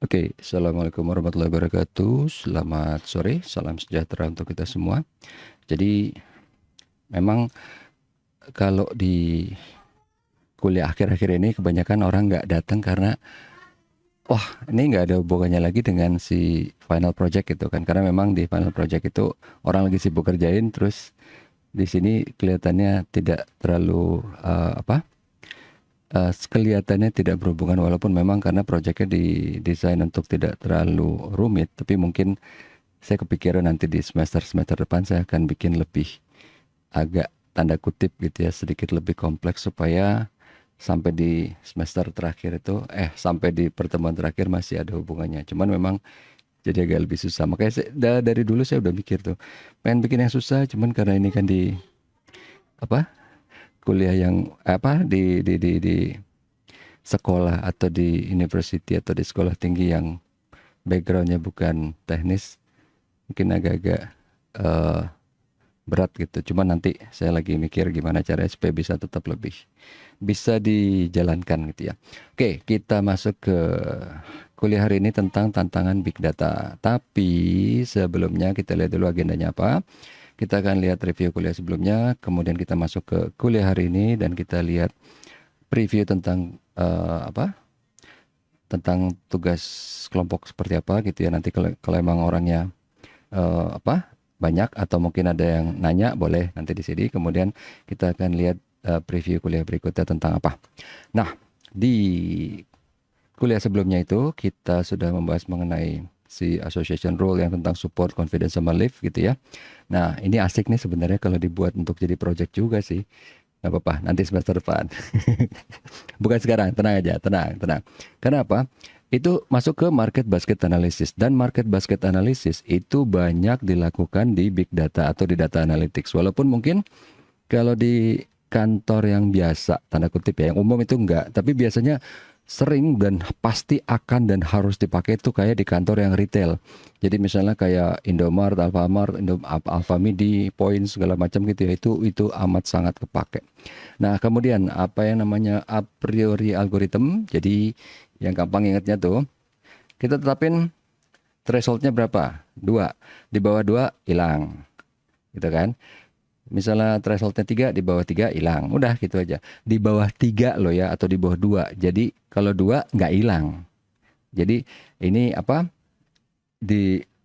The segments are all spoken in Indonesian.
Oke, Assalamualaikum warahmatullahi wabarakatuh. Selamat sore, salam sejahtera untuk kita semua. Jadi, memang kalau di kuliah akhir-akhir ini kebanyakan orang nggak datang karena, wah ini nggak ada hubungannya lagi dengan si final project gitu kan. Karena memang di final project itu orang lagi sibuk kerjain, terus di sini kelihatannya tidak terlalu kelihatannya tidak berhubungan walaupun memang karena proyeknya didesain untuk tidak terlalu rumit, tapi mungkin saya kepikiran nanti di semester-semester depan saya akan bikin lebih agak tanda kutip gitu ya, sedikit lebih kompleks supaya sampai di semester terakhir itu, sampai di pertemuan terakhir masih ada hubungannya. Cuman memang jadi agak lebih susah. Makanya dari dulu saya udah mikir tuh, pengen bikin yang susah, cuman karena ini kan di apa kuliah yang di sekolah atau di university atau di sekolah tinggi yang backgroundnya bukan teknis, mungkin agak-agak eh, berat gitu. Cuma nanti saya lagi mikir gimana caranya supaya bisa tetap lebih bisa dijalankan gitu ya. Oke, kita masuk ke kuliah hari ini tentang tantangan big data. Tapi sebelumnya kita lihat dulu agendanya apa. Kita akan lihat review kuliah sebelumnya, kemudian kita masuk ke kuliah hari ini dan kita lihat preview tentang tentang tugas kelompok seperti apa gitu ya. Nanti kalau emang orangnya banyak atau mungkin ada yang nanya, boleh nanti di sini. Kemudian kita akan lihat preview kuliah berikutnya tentang apa. Nah, di kuliah sebelumnya itu kita sudah membahas mengenai si association rule yang tentang support, confidence sama lift gitu ya. Nah, ini asik nih sebenarnya kalau dibuat untuk jadi project juga sih. Nggak apa-apa, nanti semester depan. Bukan sekarang, tenang aja, tenang, tenang. Kenapa? Itu masuk ke market basket analysis, dan market basket analysis itu banyak dilakukan di big data atau di data analytics. Walaupun mungkin kalau di kantor yang biasa, tanda kutip ya, yang umum itu enggak, tapi biasanya sering dan pasti akan dan harus dipakai itu kayak di kantor yang retail. Jadi misalnya kayak Indomart, Alfamart, Alfamidi, Points segala macam gitu ya, itu amat sangat kepake. Nah, kemudian apa yang namanya a priori algorithm. Jadi yang gampang ingatnya tuh, kita tetapin thresholdnya berapa? 2. Di bawah 2 hilang. Gitu kan? Misalnya thresholdnya 3, di bawah 3 hilang. Udah gitu aja. Di bawah 3 loh ya, atau di bawah 2. Jadi kalau 2 nggak hilang. Jadi ini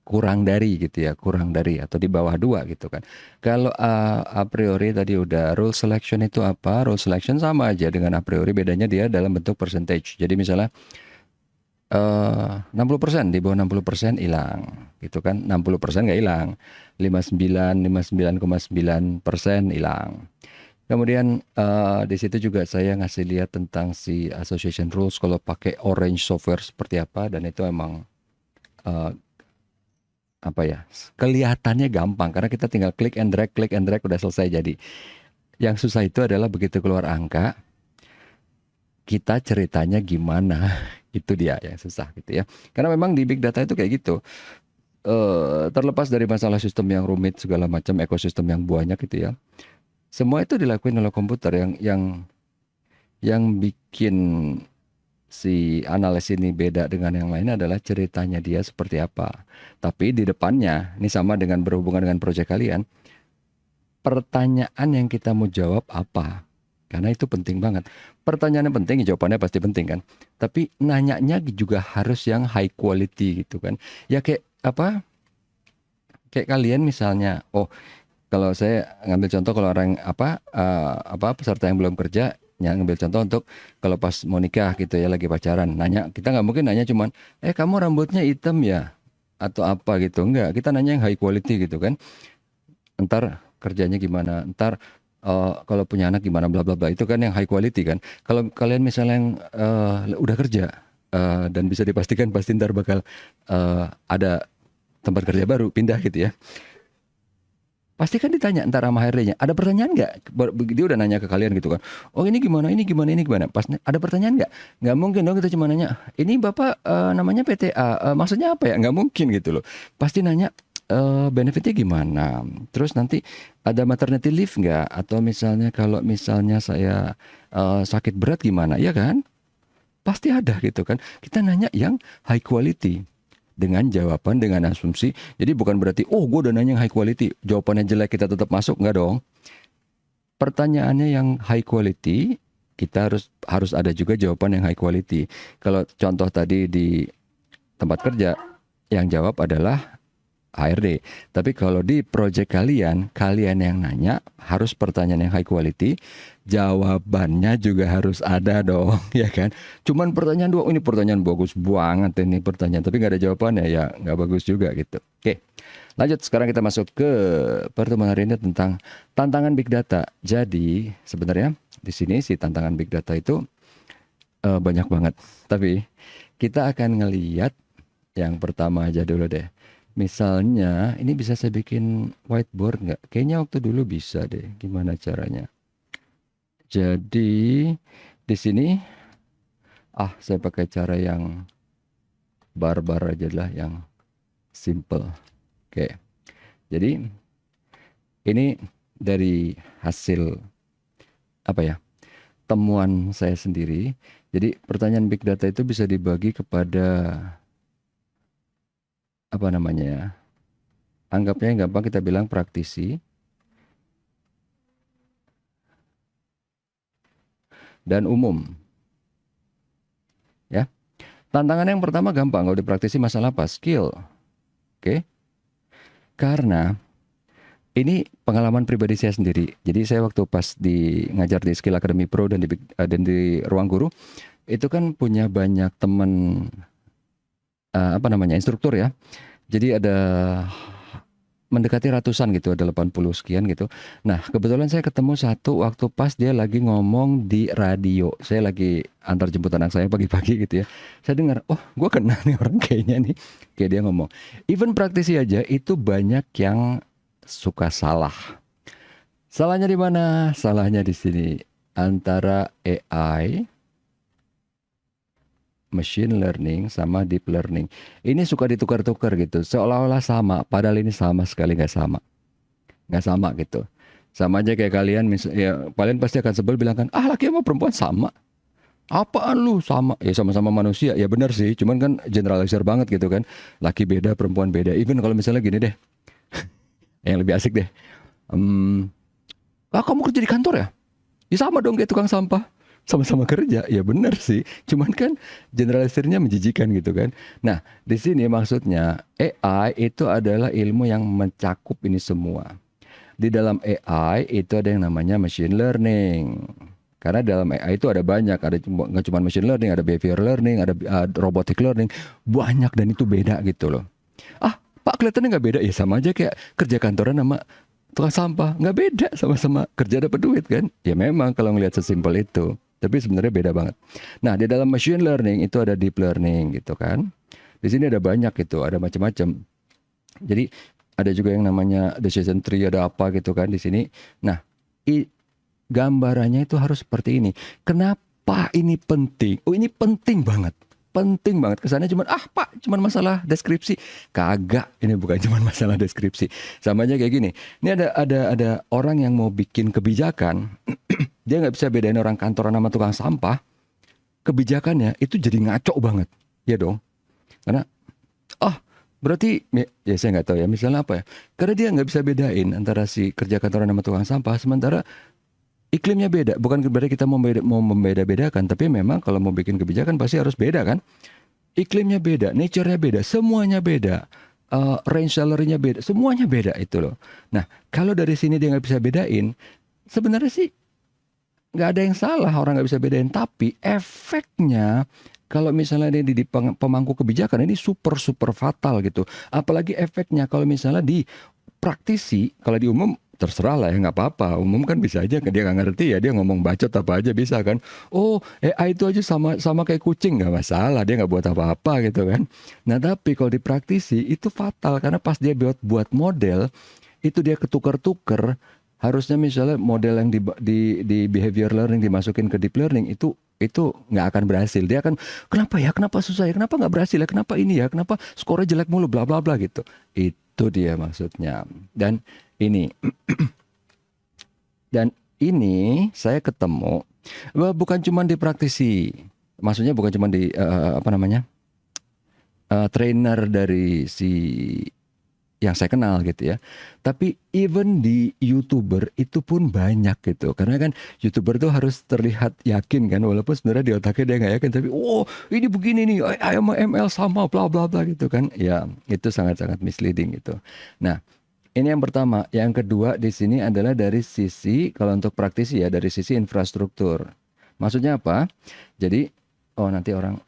kurang dari gitu ya, kurang dari atau di bawah 2 gitu kan. Kalau a priori tadi udah, rule selection itu apa? Rule selection sama aja dengan a priori, bedanya dia dalam bentuk percentage. Jadi misalnya 60%, di bawah 60% hilang gitu kan. 60% nggak hilang, 59,9% hilang. Kemudian di situ juga saya ngasih lihat tentang si association rules kalau pakai orange software seperti apa, dan itu emang eh, apa ya, kelihatannya gampang karena kita tinggal klik and drag udah selesai jadi. Yang susah itu adalah begitu keluar angka, kita ceritanya gimana. Itu dia yang susah gitu ya. Karena memang di big data itu kayak gitu. Terlepas dari masalah sistem yang rumit segala macam, ekosistem yang banyak gitu ya. Semua itu dilakuin oleh komputer. Yang bikin si analis ini beda dengan yang lain adalah ceritanya dia seperti apa. Tapi di depannya, ini sama dengan berhubungan dengan proyek kalian, pertanyaan yang kita mau jawab apa? Karena itu penting banget. Pertanyaannya penting, jawabannya pasti penting kan. Tapi nanyanya juga harus yang high quality gitu kan. Ya kayak apa? Kayak kalian misalnya, kalau saya ngambil contoh, kalau orang peserta yang belum kerja, ya ngambil contoh untuk kalau pas mau nikah gitu ya, lagi pacaran, nanya, kita nggak mungkin nanya cuman, kamu rambutnya hitam ya atau apa gitu, enggak, kita nanya yang high quality gitu kan. Ntar kerjanya gimana, ntar kalau punya anak gimana, bla bla bla, itu kan yang high quality kan. Kalau kalian misalnya yang udah kerja dan bisa dipastikan pasti ntar bakal ada tempat kerja baru pindah gitu ya, pasti kan ditanya ntar sama HRD-nya, ada pertanyaan nggak? Dia udah nanya ke kalian gitu kan. Oh ini gimana, ini gimana, ini gimana. Pas ada pertanyaan nggak? Nggak mungkin dong kita cuma nanya, ini Bapak namanya PTA, maksudnya apa ya? Nggak mungkin gitu loh. Pasti nanya benefitnya gimana. Terus nanti ada maternity leave nggak? Atau misalnya kalau misalnya saya sakit berat gimana? Ya kan? Pasti ada gitu kan. Kita nanya yang high quality dengan jawaban, dengan asumsi. Jadi bukan berarti, oh gue udah nanya yang high quality, jawabannya jelek kita tetap masuk. Enggak dong. Pertanyaannya yang high quality, kita harus ada juga jawaban yang high quality. Kalau contoh tadi di tempat kerja, yang jawab adalah HRD. Tapi kalau di project kalian yang nanya, harus pertanyaan yang high quality, jawabannya juga harus ada dong, ya kan? Cuman pertanyaan doang, ini pertanyaan bagus banget ini pertanyaan, tapi nggak ada jawabannya, ya nggak bagus juga gitu. Oke, lanjut. Sekarang kita masuk ke pertemuan hari ini tentang tantangan big data. Jadi sebenarnya di sini si tantangan big data itu banyak banget. Tapi kita akan ngeliat yang pertama aja dulu deh. Misalnya, ini bisa saya bikin whiteboard nggak? Kayaknya waktu dulu bisa deh. Gimana caranya? Jadi, di sini, saya pakai cara yang barbar aja lah, yang simple. Oke. Jadi, ini dari hasil, temuan saya sendiri. Jadi, pertanyaan big data itu bisa dibagi kepada anggapnya yang gampang kita bilang praktisi dan umum. Ya. Tantangan yang pertama gampang, kalau di praktisi masalah apa? Skill. Oke. Karena ini pengalaman pribadi saya sendiri. Jadi saya waktu pas ngajar di Skill Academy Pro dan di Ruang Guru, itu kan punya banyak teman instruktur ya. Jadi ada mendekati ratusan gitu, ada 80 sekian gitu. Nah, kebetulan saya ketemu satu waktu pas dia lagi ngomong di radio. Saya lagi antar jemput anak saya pagi-pagi gitu ya. Saya dengar, oh gue kenal nih orang kayaknya nih. Kayak dia ngomong. Even praktisi aja itu banyak yang suka salah. Salahnya di mana? Salahnya di sini. Antara AI, machine learning sama deep learning. Ini suka ditukar-tukar gitu. Seolah-olah sama, padahal ini sama sekali nggak sama. Nggak sama gitu. Sama aja kayak kalian, kalian pasti akan sebel bilang kan, laki sama perempuan sama. Apaan lu sama? Ya sama-sama manusia. Ya benar sih, cuman kan generalisir banget gitu kan. Laki beda, perempuan beda. Even kalau misalnya gini deh, yang lebih asik deh. Kamu kerja di kantor ya? Ya sama dong kayak tukang sampah. Sama-sama kerja, ya benar sih. Cuman kan generalisirnya menjijikan gitu kan. Nah, di sini maksudnya AI itu adalah ilmu yang mencakup ini semua. Di dalam AI itu ada yang namanya machine learning. Karena dalam AI itu ada banyak, ada nggak cuma machine learning, ada behavior learning, ada robotic learning, banyak dan itu beda gitu loh. Pak kelihatannya nggak beda, ya sama aja kayak kerja kantoran sama tukang sampah, nggak beda, sama-sama kerja dapat duit kan. Ya memang kalau ngelihat sesimpel itu. Tapi sebenarnya beda banget. Nah, di dalam machine learning itu ada deep learning gitu kan. Di sini ada banyak gitu, ada macam-macam. Jadi ada juga yang namanya decision tree, ada apa gitu kan di sini. Nah, gambarannya itu harus seperti ini. Kenapa ini penting? Oh, ini penting banget. Penting banget. Kesannya cuman Pak, cuman masalah deskripsi. Kagak, ini bukan cuman masalah deskripsi. Sama aja kayak gini. Ini ada orang yang mau bikin kebijakan, dia nggak bisa bedain orang kantoran sama tukang sampah. Kebijakannya itu jadi ngaco banget. Ya dong. Karena berarti ya saya nggak tahu ya, misalnya apa ya? Karena dia nggak bisa bedain antara si kerja kantoran sama tukang sampah, sementara iklimnya beda. Bukan berarti kita mau membeda-bedakan, tapi memang kalau mau bikin kebijakan pasti harus beda kan. Iklimnya beda, nature-nya beda, semuanya beda. Range salary-nya beda, semuanya beda itu loh. Nah, kalau dari sini dia nggak bisa bedain, sebenarnya sih nggak ada yang salah orang nggak bisa bedain. Tapi efeknya kalau misalnya ini di pemangku kebijakan ini super fatal gitu. Apalagi efeknya kalau misalnya di praktisi, kalau di umum terserah lah ya, nggak apa-apa. Umum kan bisa aja dia nggak ngerti ya, dia ngomong bacot apa aja bisa kan. Oh, AI itu aja sama kayak kucing, nggak masalah, dia nggak buat apa-apa gitu kan. Nah tapi kalau di praktisi itu fatal karena pas dia buat model itu dia ketukar-tukar. Harusnya misalnya model yang di behavior learning dimasukin ke deep learning itu nggak akan berhasil. Dia akan kenapa ya, kenapa susah ya, kenapa nggak berhasil ya, kenapa ini ya, kenapa skornya jelek mulu, bla bla bla gitu. Itu dia maksudnya. Dan ini dan ini saya ketemu bukan cuma di praktisi. Maksudnya bukan cuma di apa namanya? Trainer dari si yang saya kenal gitu ya. Tapi even di YouTuber itu pun banyak gitu. Karena kan YouTuber tuh harus terlihat yakin kan, walaupun sebenarnya di otaknya dia nggak yakin, tapi oh ini begini nih, I am a ML sama bla bla bla gitu kan. Ya, itu sangat-sangat misleading gitu. Nah, ini yang pertama. Yang kedua di sini adalah dari sisi, kalau untuk praktisi ya, dari sisi infrastruktur. Maksudnya apa? Jadi, oh nanti orang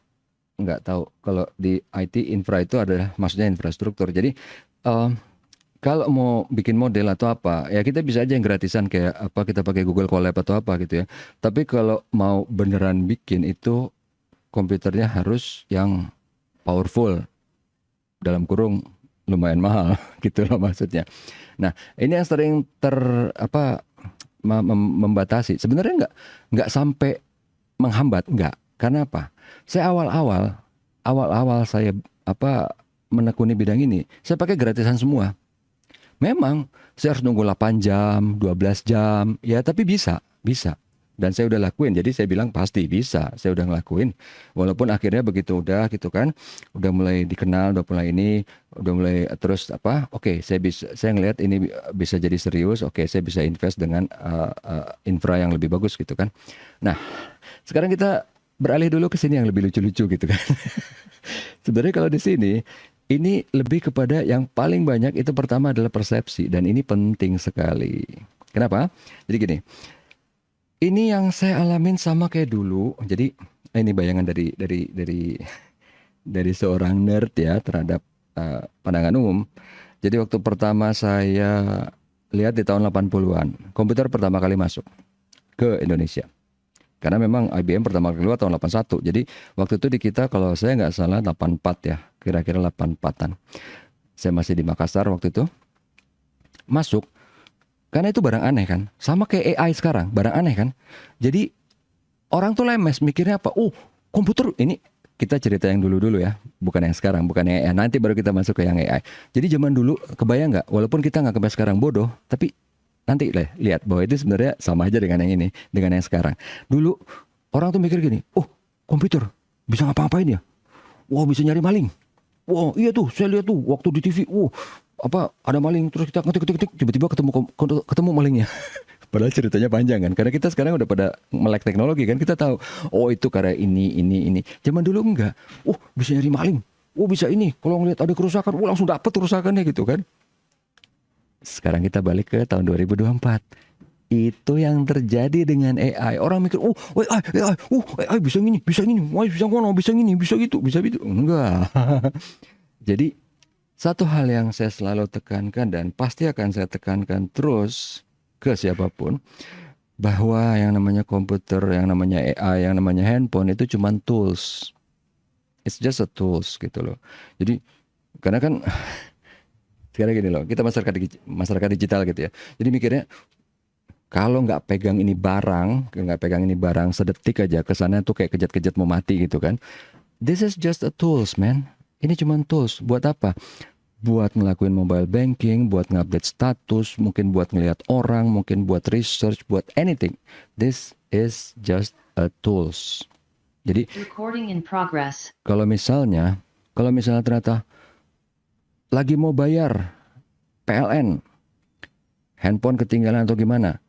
nggak tahu kalau di IT infra itu adalah maksudnya infrastruktur. Jadi eh, kalau mau bikin model atau apa, ya kita bisa aja yang gratisan kayak apa kita pakai Google Colab atau apa gitu ya. Tapi kalau mau beneran bikin itu komputernya harus yang powerful, dalam kurung lumayan mahal gitu loh maksudnya. Nah, ini yang sering apa membatasi. Sebenarnya nggak sampai menghambat, nggak. Karena apa? Saya awal-awal saya apa menekuni bidang ini, saya pakai gratisan semua. Memang saya harus nunggu 8 jam, 12 jam, ya tapi bisa. Dan saya udah lakuin, jadi saya bilang pasti bisa. Saya udah ngelakuin, walaupun akhirnya begitu udah gitu kan, udah mulai dikenal, udah mulai ini, udah mulai terus apa? Oke, saya ngelihat ini bisa jadi serius. Oke, saya bisa invest dengan infra yang lebih bagus gitu kan. Nah, sekarang kita beralih dulu ke sini yang lebih lucu-lucu gitu kan. Sebenarnya kalau di sini ini lebih kepada yang paling banyak itu pertama adalah persepsi dan ini penting sekali. Kenapa? Jadi gini, ini yang saya alamin sama kayak dulu. Jadi ini bayangan dari seorang nerd ya terhadap pandangan umum. Jadi waktu pertama saya lihat di tahun 80-an, komputer pertama kali masuk ke Indonesia. Karena memang IBM pertama kali keluar tahun 81. Jadi waktu itu di kita kalau saya nggak salah 84 ya, kira-kira 84-an. Saya masih di Makassar waktu itu. Masuk, karena itu barang aneh kan. Sama kayak AI sekarang, barang aneh kan. Jadi orang tuh lemes mikirnya apa? Oh, komputer ini kita cerita yang dulu-dulu ya, bukan yang sekarang, bukan yang AI. Nanti baru kita masuk ke yang AI. Jadi zaman dulu kebayang nggak? Walaupun kita nggak kebayang sekarang bodoh, tapi nanti lihat bahwa itu sebenarnya sama aja dengan yang ini, dengan yang sekarang. Dulu orang tuh mikir gini, oh komputer bisa ngapa-ngapain ya? Wah bisa nyari maling. Wah iya tuh, saya lihat tuh waktu di TV, apa ada maling terus kita ngetik-ngetik tiba-tiba ketemu malingnya. Padahal ceritanya panjang kan, karena kita sekarang udah pada melek teknologi kan, kita tahu, oh itu karena ini. Zaman dulu enggak, oh bisa nyari maling, oh bisa ini, kalau ngelihat ada kerusakan, oh langsung dapet kerusakannya gitu kan. Sekarang kita balik ke tahun 2024. Itu yang terjadi dengan AI. Orang mikir, oh AI bisa gini, wah bisa ngono, bisa gini, bisa gitu, bisa gitu. Enggak. Jadi satu hal yang saya selalu tekankan dan pasti akan saya tekankan terus ke siapapun, bahwa yang namanya komputer, yang namanya AI, yang namanya handphone itu cuma tools. It's just a tools gitu loh. Jadi karena kan sekarang gini loh, kita masyarakat digital gitu ya. Jadi mikirnya kalau nggak pegang ini barang sedetik aja kesana tuh kayak kejat-kejat mau mati gitu kan. This is just a tools, man. Ini cuma tools. Buat apa? Buat ngelakuin mobile banking, buat ngupdate status, mungkin buat ngelihat orang, mungkin buat research, buat anything. This is just a tools. Jadi Recording in progress. kalau misalnya ternyata lagi mau bayar PLN, handphone ketinggalan atau gimana,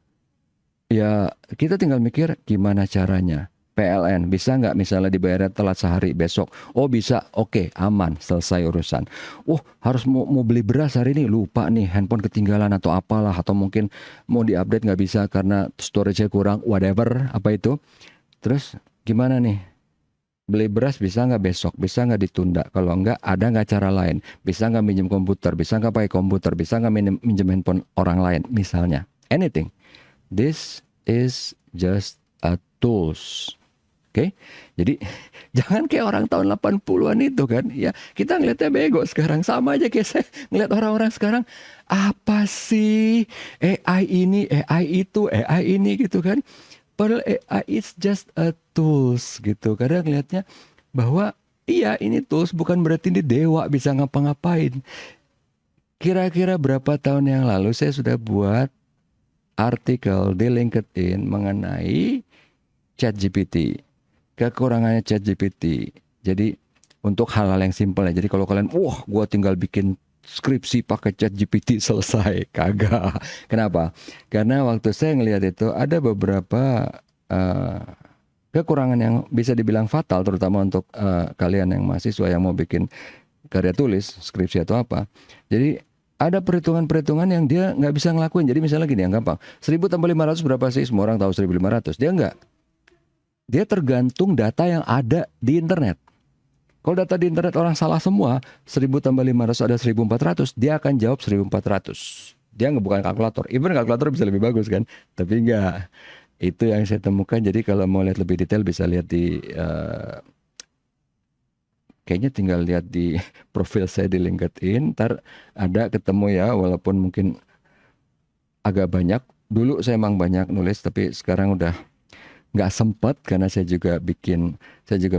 ya kita tinggal mikir gimana caranya. PLN bisa nggak misalnya dibayar telat sehari besok? Oh bisa, oke, aman, selesai urusan. Oh harus mau beli beras hari ini, lupa nih handphone ketinggalan atau apalah, atau mungkin mau diupdate nggak bisa karena storage-nya kurang, whatever apa itu. Terus gimana nih? Beli beras bisa nggak besok? Bisa nggak ditunda? Kalau nggak, ada nggak cara lain? Bisa nggak minjem komputer? Bisa nggak pakai komputer? Bisa nggak minjem handphone orang lain? Misalnya, anything. This is just a tools. Oke, jadi jangan kayak orang tahun 80-an itu kan. Ya, kita ngeliatnya bego sekarang. Sama aja kayak saya ngeliat orang-orang sekarang. Apa sih AI ini, AI itu, AI ini gitu kan. Padahal AI is just a tools gitu. Kadang ngeliatnya bahwa iya ini tools, bukan berarti ini dewa bisa ngapa-ngapain. Kira-kira berapa tahun yang lalu saya sudah buat artikel di LinkedIn mengenai ChatGPT. kekurangannya ChatGPT. Jadi untuk hal-hal yang simpel ya. Jadi kalau kalian, wah, gua tinggal bikin skripsi pakai ChatGPT selesai, kagak. Kenapa? Karena waktu saya ngelihat itu ada beberapa eh, kekurangan yang bisa dibilang fatal, terutama untuk kalian yang mahasiswa yang mau bikin karya tulis, skripsi atau apa. Jadi ada perhitungan-perhitungan yang dia nggak bisa ngelakuin. Jadi misalnya gini yang gampang, 1000 tambah 500 berapa sih? Semua orang tahu 1500. Dia nggak. Dia tergantung data yang ada di internet. Kalau data di internet orang salah semua, 1000 tambah 500 ada 1400, dia akan jawab 1400. Dia nggak, bukan kalkulator. Even kalkulator bisa lebih bagus kan, tapi enggak. Itu yang saya temukan. Jadi kalau mau lihat lebih detail bisa lihat di kayaknya tinggal lihat di profil saya di LinkedIn. Ntar ada ketemu ya, walaupun mungkin agak banyak. Dulu saya emang banyak nulis, tapi sekarang udah nggak sempat karena saya juga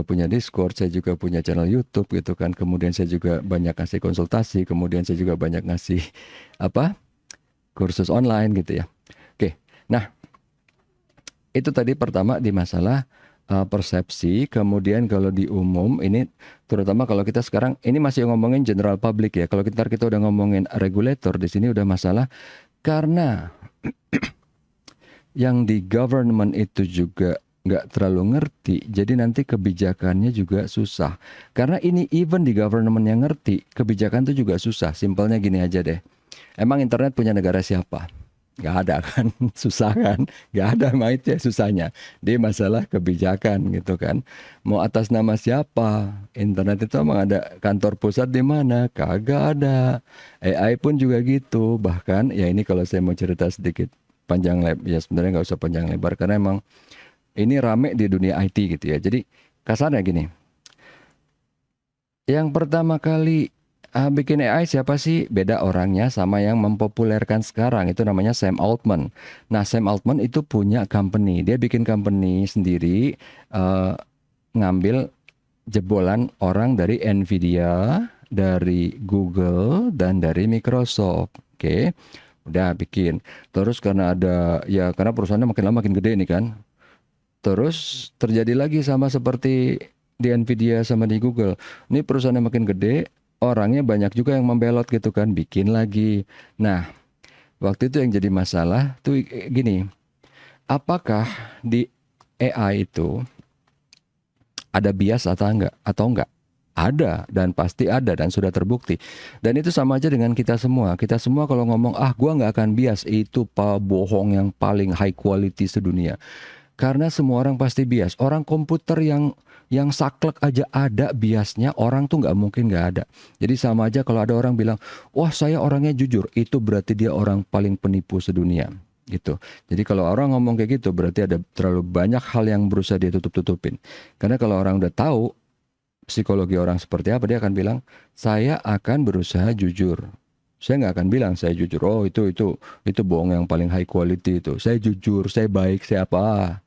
punya Discord, saya juga punya channel YouTube gitu kan. Kemudian saya juga banyak ngasih konsultasi, kemudian saya juga banyak ngasih apa kursus online gitu ya. Oke, nah itu tadi pertama di masalah persepsi. Kemudian kalau di umum ini, terutama kalau kita sekarang ini masih ngomongin general public ya. Kalau kita udah ngomongin regulator, di sini udah masalah karena yang di government itu juga nggak terlalu ngerti, jadi nanti kebijakannya juga susah. Karena ini even di government yang ngerti, kebijakan itu juga susah. Simpelnya gini aja deh. Emang internet punya negara siapa? Nggak ada kan? Susah kan? Nggak ada, mah itu ya susahnya. Di masalah kebijakan gitu kan. Mau atas nama siapa? Internet itu emang ada kantor pusat di mana? Kagak ada. AI pun juga gitu. Bahkan ya ini kalau saya mau cerita sedikit panjang lebar, ya sebenarnya nggak usah panjang lebar karena emang ini rame di dunia IT gitu ya. Jadi kasarnya gini, yang pertama kali bikin AI siapa sih? Beda orangnya sama yang mempopulerkan sekarang, itu namanya Sam Altman. Nah, Sam Altman itu punya company, dia bikin company sendiri, eh, ngambil jebolan orang dari Nvidia, dari Google, dan dari Microsoft. Oke. Udah bikin. Terus karena ada, ya karena perusahaannya makin lama makin gede nih kan. Terus terjadi lagi sama seperti di Nvidia sama di Google. Ini perusahaannya makin gede, orangnya banyak juga yang membelot gitu kan, bikin lagi. Nah, waktu itu yang jadi masalah tuh gini, apakah di AI itu ada bias atau enggak? Atau enggak? Ada, dan pasti ada, dan sudah terbukti. Dan itu sama aja dengan kita semua. Kita semua kalau ngomong, gua nggak akan bias, itu bohong yang paling high quality sedunia. Karena semua orang pasti bias. Orang komputer yang saklek aja ada biasnya, orang tuh nggak mungkin nggak ada. Jadi sama aja kalau ada orang bilang, wah saya orangnya jujur, itu berarti dia orang paling penipu sedunia. Gitu. Jadi kalau orang ngomong kayak gitu, berarti ada terlalu banyak hal yang berusaha dia tutup-tutupin. Karena kalau orang udah tahu psikologi orang seperti apa, dia akan bilang, saya akan berusaha jujur. Saya nggak akan bilang saya jujur. Oh itu bohong yang paling high quality itu. Saya jujur, saya baik, saya apa?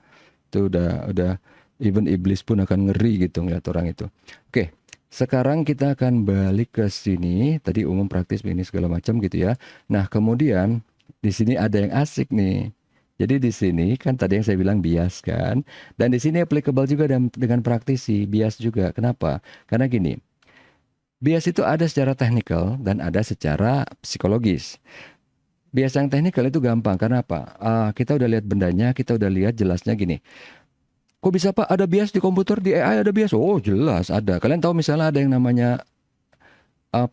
Itu udah even iblis pun akan ngeri gitu ngeliat orang itu. Oke, sekarang kita akan balik ke sini. Tadi umum, praktis, ini segala macam gitu ya. Nah kemudian di sini ada yang asik nih. Jadi di sini kan tadi yang saya bilang bias kan, dan di sini applicable juga dengan praktisi, bias juga. Kenapa? Karena gini, bias itu ada secara teknikal dan ada secara psikologis. Bias yang teknikal itu gampang, karena apa? Kita udah lihat bendanya, kita udah lihat jelasnya gini. Kok bisa Pak ada bias di komputer, di AI ada bias? Oh jelas ada. Kalian tahu misalnya ada yang namanya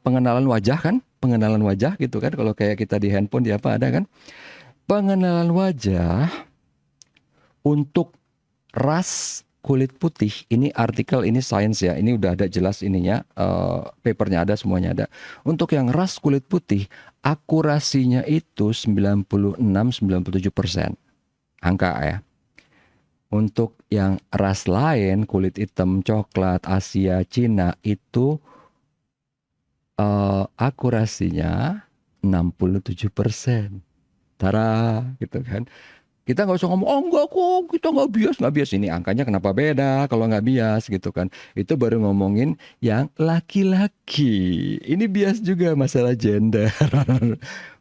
pengenalan wajah kan? Pengenalan wajah gitu kan, kalau kayak kita di handphone di apa ada kan? Pengenalan wajah untuk ras kulit putih, ini artikel, ini sains ya, ini udah ada jelas ininya, papernya ada, semuanya ada. Untuk yang ras kulit putih, akurasinya itu 96-97% angka ya. Untuk yang ras lain, kulit hitam, coklat, Asia, Cina, itu akurasinya 67%. Tara, gitu kan. Kita nggak usah ngomong, oh enggak kok, kita nggak bias. Ini angkanya kenapa beda kalau nggak bias gitu kan. Itu baru ngomongin yang laki-laki. Ini bias juga masalah gender.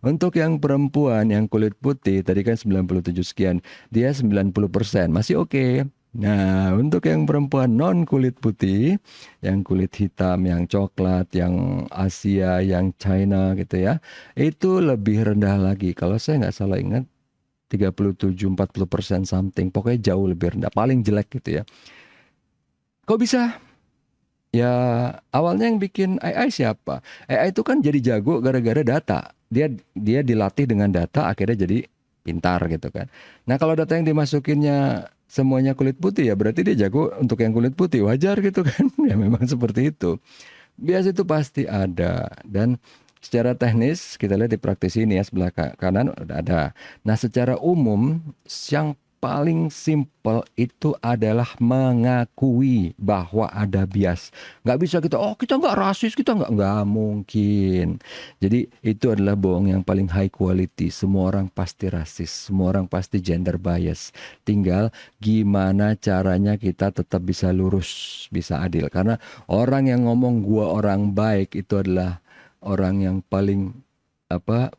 Untuk yang perempuan, yang kulit putih, tadi kan 97 sekian. Dia 90%, masih oke. Nah, untuk yang perempuan non kulit putih, yang kulit hitam, yang coklat, yang Asia, yang China gitu ya, itu lebih rendah lagi. Kalau saya nggak salah ingat, 37-40% something. Pokoknya jauh lebih rendah. Paling jelek gitu ya. Kok bisa? Ya, awalnya yang bikin AI siapa? AI itu kan jadi jago gara-gara data. Dia dilatih dengan data, akhirnya jadi pintar gitu kan. Nah, kalau data yang dimasukinnya semuanya kulit putih, ya berarti dia jago untuk yang kulit putih. Wajar gitu kan. Ya memang seperti itu. Bias itu pasti ada. Dan secara teknis kita lihat di praktisi ini ya, sebelah kanan udah ada. Nah, secara umum yang paling simpel itu adalah mengakui bahwa ada bias. Nggak bisa kita, oh kita nggak rasis, kita nggak mungkin. Jadi itu adalah bohong yang paling high quality. Semua orang pasti rasis, semua orang pasti gender bias. Tinggal gimana caranya kita tetap bisa lurus, bisa adil. Karena orang yang ngomong gua orang baik itu adalah orang yang paling apa,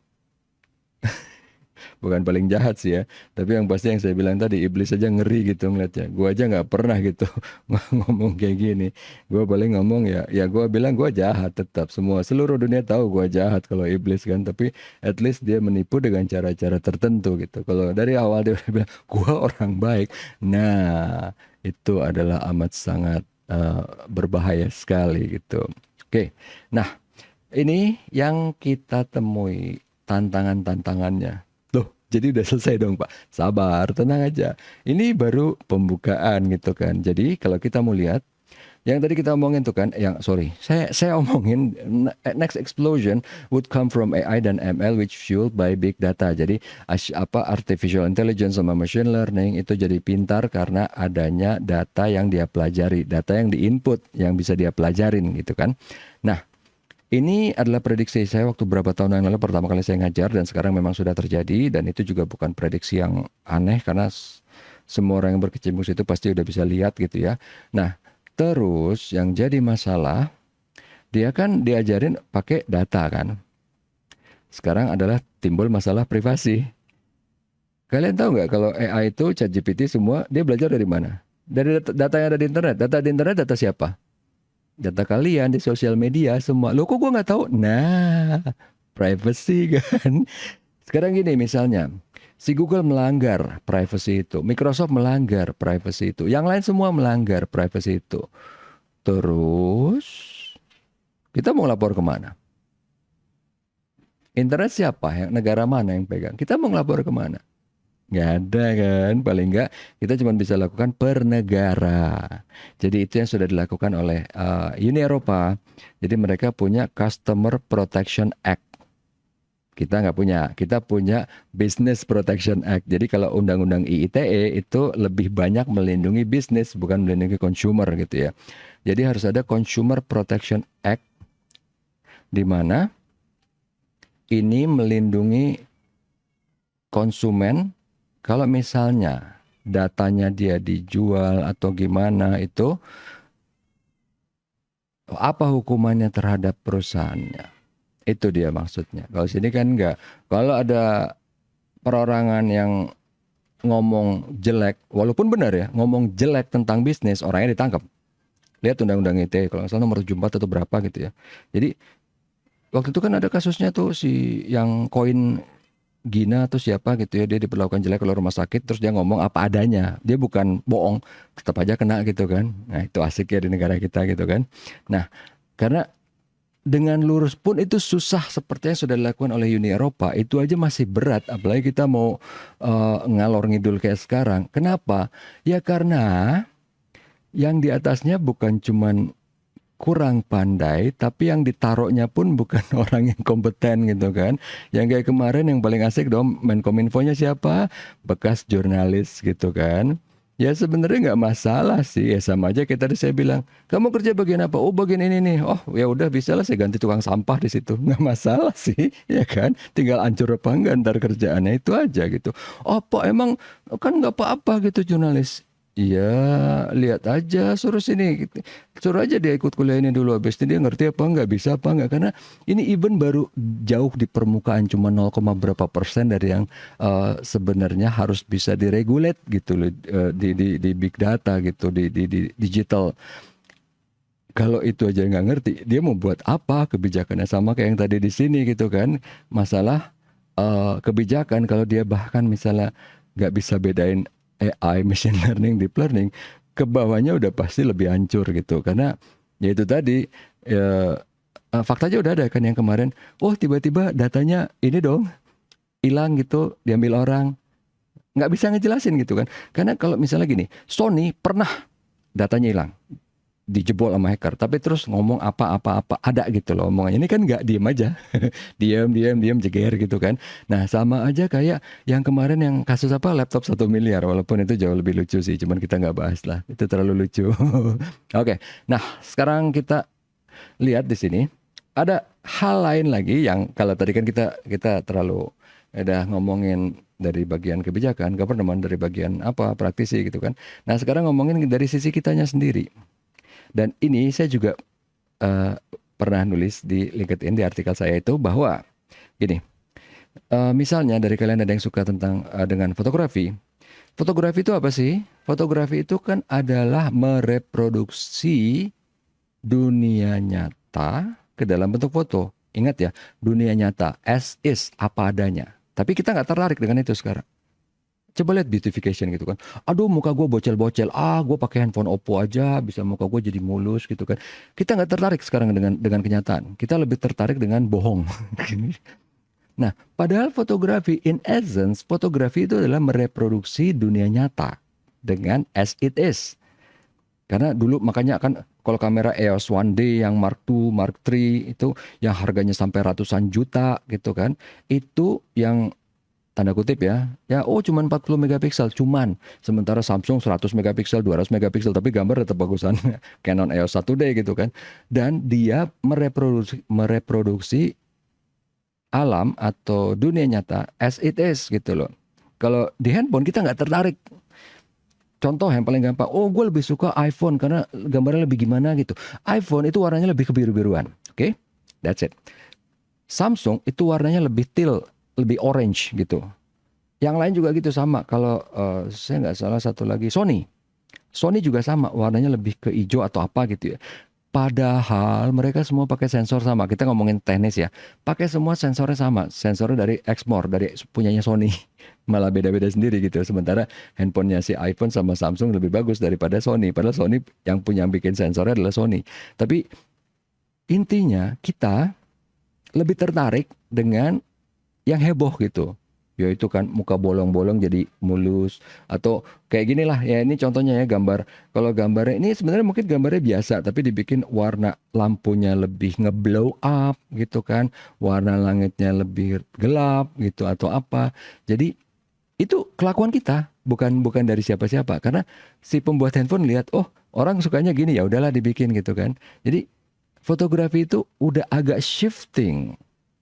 bukan paling jahat sih ya, tapi yang pasti yang saya bilang tadi, iblis aja ngeri gitu ngeliatnya. Gua aja nggak pernah gitu ngomong kayak gini. Gua paling ngomong ya gua bilang gua jahat tetap. Semua seluruh dunia tahu gua jahat kalau iblis kan, tapi at least dia menipu dengan cara-cara tertentu gitu. Kalau dari awal dia udah bilang gua orang baik, nah itu adalah amat sangat berbahaya sekali gitu. Oke, nah ini yang kita temui tantangan-tantangannya. Loh, jadi udah selesai dong Pak. Sabar, tenang aja. Ini baru pembukaan gitu kan. Jadi kalau kita mau lihat, yang tadi kita omongin tuh kan, saya omongin next explosion would come from AI dan ML which fueled by big data. Jadi artificial intelligence sama machine learning itu jadi pintar karena adanya data yang dia pelajari, data yang diinput yang bisa dia pelajarin gitu kan. Nah, ini adalah prediksi saya waktu beberapa tahun yang lalu pertama kali saya ngajar dan sekarang memang sudah terjadi dan itu juga bukan prediksi yang aneh karena semua orang yang berkecimpung situ pasti udah bisa lihat gitu ya. Nah, terus yang jadi masalah dia kan diajarin pakai data kan. Sekarang adalah timbul masalah privasi. Kalian tahu nggak kalau AI itu ChatGPT semua dia belajar dari mana? Dari data yang ada di internet. Data di internet data siapa? Data kalian di sosial media semua. Loh kok gue nggak tahu? Nah, privacy kan. Sekarang gini misalnya, si Google melanggar privacy itu, Microsoft melanggar privacy itu, yang lain semua melanggar privacy itu. Terus kita mau lapor kemana? Internet siapa? Yang negara mana yang pegang? Kita mau lapor kemana? Nggak ada kan, paling nggak kita cuma bisa lakukan per negara. Jadi itu yang sudah dilakukan oleh Uni Eropa. Jadi mereka punya Customer Protection Act. Kita nggak punya, kita punya Business Protection Act. Jadi kalau undang-undang IITE itu lebih banyak melindungi bisnis, bukan melindungi consumer gitu ya. Jadi harus ada Consumer Protection Act, di mana ini melindungi konsumen. Kalau misalnya datanya dia dijual atau gimana itu, apa hukumannya terhadap perusahaannya? Itu dia maksudnya. Kalau sini kan enggak. Kalau ada perorangan yang ngomong jelek, walaupun benar ya, ngomong jelek tentang bisnis, orangnya ditangkap. Lihat undang-undang ITE, kalau nggak salah nomor 74 atau berapa gitu ya. Jadi waktu itu kan ada kasusnya tuh si yang koin Gina atau siapa gitu ya, dia diperlakukan jelek oleh rumah sakit terus dia ngomong apa adanya, dia bukan bohong, tetap aja kena gitu kan. Nah itu asik ya di negara kita gitu kan. Nah karena dengan lurus pun itu susah seperti yang sudah dilakukan oleh Uni Eropa, itu aja masih berat apalagi kita mau ngalor ngidul kayak sekarang. Kenapa? Ya karena yang di atasnya bukan cuman kurang pandai, tapi yang ditaruhnya pun bukan orang yang kompeten gitu kan. Yang kayak kemarin yang paling asik dong, Menkominfo-nya siapa? Bekas jurnalis gitu kan. Ya sebenarnya nggak masalah sih, ya sama aja kayak tadi saya bilang, kamu kerja bagian apa? Oh bagian ini nih. Oh ya udah bisa lah saya ganti tukang sampah di situ, nggak masalah sih, ya kan? Tinggal hancur apa enggak ntar kerjaannya itu aja gitu. Oh Pak emang kan nggak apa-apa gitu jurnalis. Iya, lihat aja, suruh sini, suruh aja dia ikut kuliah ini dulu, habis ini dia ngerti apa enggak, bisa apa enggak, karena ini even baru jauh di permukaan, cuma 0, berapa persen dari yang sebenarnya harus bisa diregulate gitu loh, di big data gitu, di digital. Kalau itu aja nggak ngerti, dia mau buat apa kebijakannya, sama kayak yang tadi di sini gitu kan, masalah kebijakan kalau dia bahkan misalnya nggak bisa bedain AI, machine learning, deep learning, ke bawahnya udah pasti lebih hancur gitu. Karena ya itu tadi, ya, faktanya udah ada kan yang kemarin, oh tiba-tiba datanya ini dong hilang gitu, diambil orang, nggak bisa ngejelasin gitu kan. Karena kalau misalnya gini, Sony pernah datanya hilang, dijebol sama hacker, tapi terus ngomong apa-apa-apa ada gitu loh omongannya. Ini kan nggak diem aja, diem jeger gitu kan. Nah sama aja kayak yang kemarin yang kasus apa, laptop 1 miliar, walaupun itu jauh lebih lucu sih, cuman kita nggak bahas lah, itu terlalu lucu. Oke, nah sekarang kita lihat di sini ada hal lain lagi yang kalau tadi kan kita terlalu udah ngomongin dari bagian kebijakan, government, dari bagian apa praktisi gitu kan. Nah sekarang ngomongin dari sisi kitanya sendiri. Dan ini saya juga eh, pernah nulis di LinkedIn, di artikel saya itu, bahwa gini, misalnya dari kalian ada yang suka tentang dengan fotografi. Fotografi itu apa sih? Fotografi itu kan adalah mereproduksi dunia nyata ke dalam bentuk foto. Ingat ya, dunia nyata as is, apa adanya. Tapi kita nggak tertarik dengan itu sekarang. Coba lihat beautification gitu kan. Aduh muka gue bocel-bocel. Gue pakai handphone Oppo aja bisa muka gue jadi mulus gitu kan. Kita nggak tertarik sekarang dengan kenyataan. Kita lebih tertarik dengan bohong. Nah, padahal fotografi in essence, fotografi itu adalah mereproduksi dunia nyata dengan as it is. Karena dulu makanya kan kalau kamera EOS 1D yang Mark II, Mark III itu yang harganya sampai ratusan juta gitu kan. Itu yang tanda kutip ya, oh cuman 40 megapiksel, sementara Samsung 100 megapiksel, 200 megapiksel, tapi gambar tetap bagusan Canon EOS 1D gitu kan. Dan dia mereproduksi alam atau dunia nyata as it is gitu loh. Kalau di handphone kita nggak tertarik. Contoh yang paling gampang, gue lebih suka iPhone karena gambarnya lebih gimana gitu. iPhone itu warnanya lebih kebiru-biruan, oke? That's it. Samsung itu warnanya lebih teal, lebih orange gitu. Yang lain juga gitu sama. Kalau saya nggak salah satu lagi Sony. Sony juga sama, warnanya lebih ke hijau atau apa gitu ya. Padahal mereka semua pakai sensor sama. Kita ngomongin teknis ya. Pakai semua sensornya sama. Sensornya dari Exmor, dari punyanya Sony. Malah beda-beda sendiri gitu. Sementara handphonenya si iPhone sama Samsung lebih bagus daripada Sony. Padahal Sony yang punya bikin sensornya adalah Sony. Tapi intinya kita lebih tertarik dengan yang heboh gitu. Yaitu kan muka bolong-bolong jadi mulus. Atau kayak gini lah, ya ini contohnya ya gambar. Kalau gambarnya ini sebenarnya mungkin gambarnya biasa, tapi dibikin warna lampunya lebih ngeblow up gitu kan. Warna langitnya lebih gelap gitu atau apa. Jadi itu kelakuan kita, bukan bukan dari siapa-siapa. Karena si pembuat handphone lihat, oh orang sukanya gini, ya udahlah dibikin gitu kan. Jadi fotografi itu udah agak shifting,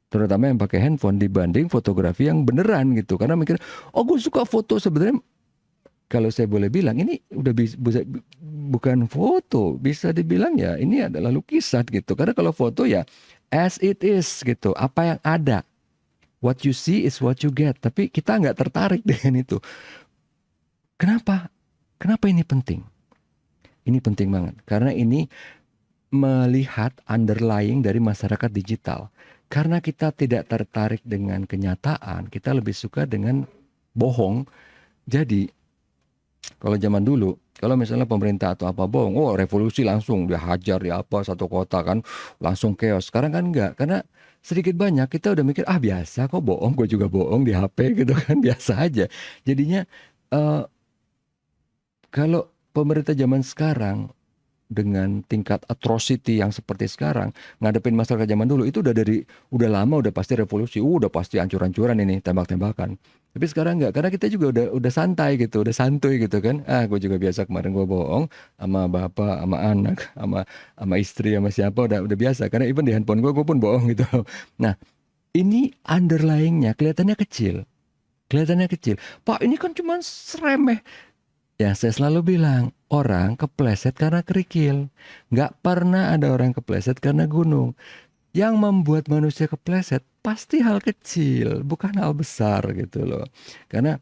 terutama yang pakai handphone dibanding fotografi yang beneran gitu. Karena mikir, gue suka foto, sebenarnya kalau saya boleh bilang ini udah bisa, bukan foto, bisa dibilang ya ini adalah lukisan gitu. Karena kalau foto ya as it is gitu, apa yang ada, what you see is what you get. Tapi kita nggak tertarik dengan itu. Kenapa? Kenapa ini penting? Ini penting banget karena ini melihat underlying dari masyarakat digital. Karena kita tidak tertarik dengan kenyataan, kita lebih suka dengan bohong. Jadi, kalau zaman dulu, kalau misalnya pemerintah atau apa bohong, revolusi langsung dia hajar di apa satu kota kan, langsung chaos. Sekarang kan enggak, karena sedikit banyak kita udah mikir, biasa kok bohong, gue juga bohong di HP gitu kan, biasa aja. Jadinya eh, kalau pemerintah zaman sekarang dengan tingkat atrocity yang seperti sekarang ngadepin masyarakat zaman dulu, itu udah lama udah pasti revolusi, udah pasti ancur-ancuran ini, tembak-tembakan. Tapi sekarang enggak, karena kita juga udah santai gitu, udah santuy gitu kan. Gue juga biasa, kemarin gue bohong sama bapak, sama anak, sama istri, sama siapa, udah biasa. Karena even di handphone gue pun bohong gitu. Nah, ini underlyingnya kelihatannya kecil. Kelihatannya kecil. Pak, ini kan cuma seremeh. Yang saya selalu bilang, orang kepleset karena kerikil. Nggak pernah ada orang kepleset karena gunung. Yang membuat manusia kepleset pasti hal kecil, bukan hal besar gitu loh. Karena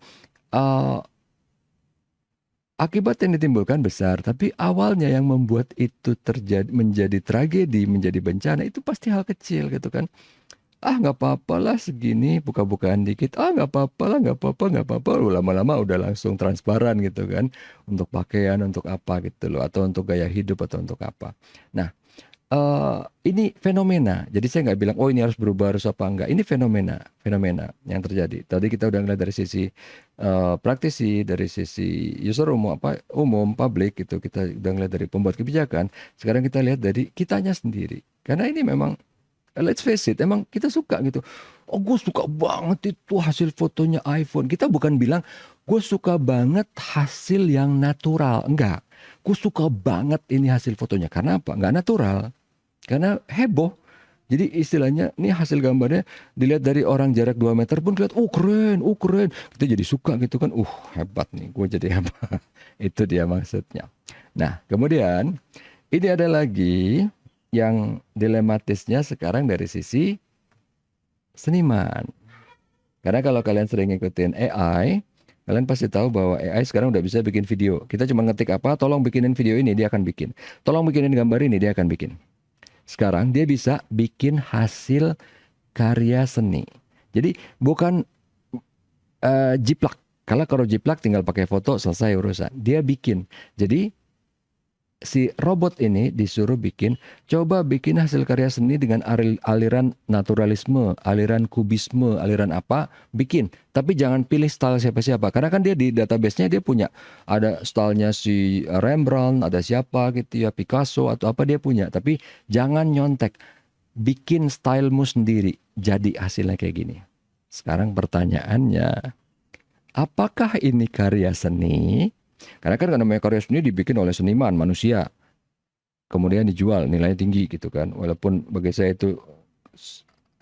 eh, akibat yang ditimbulkan besar, tapi awalnya yang membuat itu terjadi menjadi tragedi, menjadi bencana itu pasti hal kecil gitu kan. Ah nggak apa-apa lah segini, buka-bukaan dikit. Ah nggak apa-apa lah, nggak apa-apa, nggak apa-apa. Lu lama-lama udah langsung transparan gitu kan. Untuk pakaian, untuk apa gitu loh. Atau untuk gaya hidup, atau untuk apa. Nah, ini fenomena. Jadi saya nggak bilang, oh ini harus berubah, harus apa enggak. Ini fenomena, fenomena yang terjadi. Tadi kita udah ngeliat dari sisi praktisi, dari sisi user umum, apa umum, publik gitu. Kita udah ngeliat dari pembuat kebijakan. Sekarang kita lihat dari kitanya sendiri. Karena ini memang, let's face it, emang kita suka gitu. Oh, gue suka banget itu hasil fotonya iPhone. Kita bukan bilang, gue suka banget hasil yang natural. Enggak. Gue suka banget ini hasil fotonya. Karena apa? Enggak natural. Karena heboh. Jadi istilahnya, ini hasil gambarnya dilihat dari orang jarak 2 meter pun lihat, oh keren, oh keren. Kita jadi suka gitu kan. Hebat nih, gue jadi hebat. Itu dia maksudnya. Nah, kemudian ini ada lagi yang dilematisnya sekarang dari sisi seniman. Karena kalau kalian sering ngikutin AI, kalian pasti tahu bahwa AI sekarang udah bisa bikin video. Kita cuma ngetik apa, tolong bikinin video ini, dia akan bikin. Tolong bikinin gambar ini, dia akan bikin. Sekarang dia bisa bikin hasil karya seni. Jadi bukan jiplak. Kalau jiplak tinggal pakai foto, selesai urusan. Dia bikin. Jadi si robot ini disuruh bikin, coba bikin hasil karya seni dengan aliran naturalisme, aliran kubisme, aliran apa, bikin. Tapi jangan pilih style siapa-siapa. Karena kan dia di database-nya dia punya, ada stylenya si Rembrandt, ada siapa gitu ya, Picasso atau apa dia punya. Tapi jangan nyontek, bikin stylemu sendiri, jadi hasilnya kayak gini. Sekarang pertanyaannya, apakah ini karya seni? Karena kan namanya karya seni dibikin oleh seniman, manusia. Kemudian dijual, nilainya tinggi gitu kan. Walaupun bagi saya itu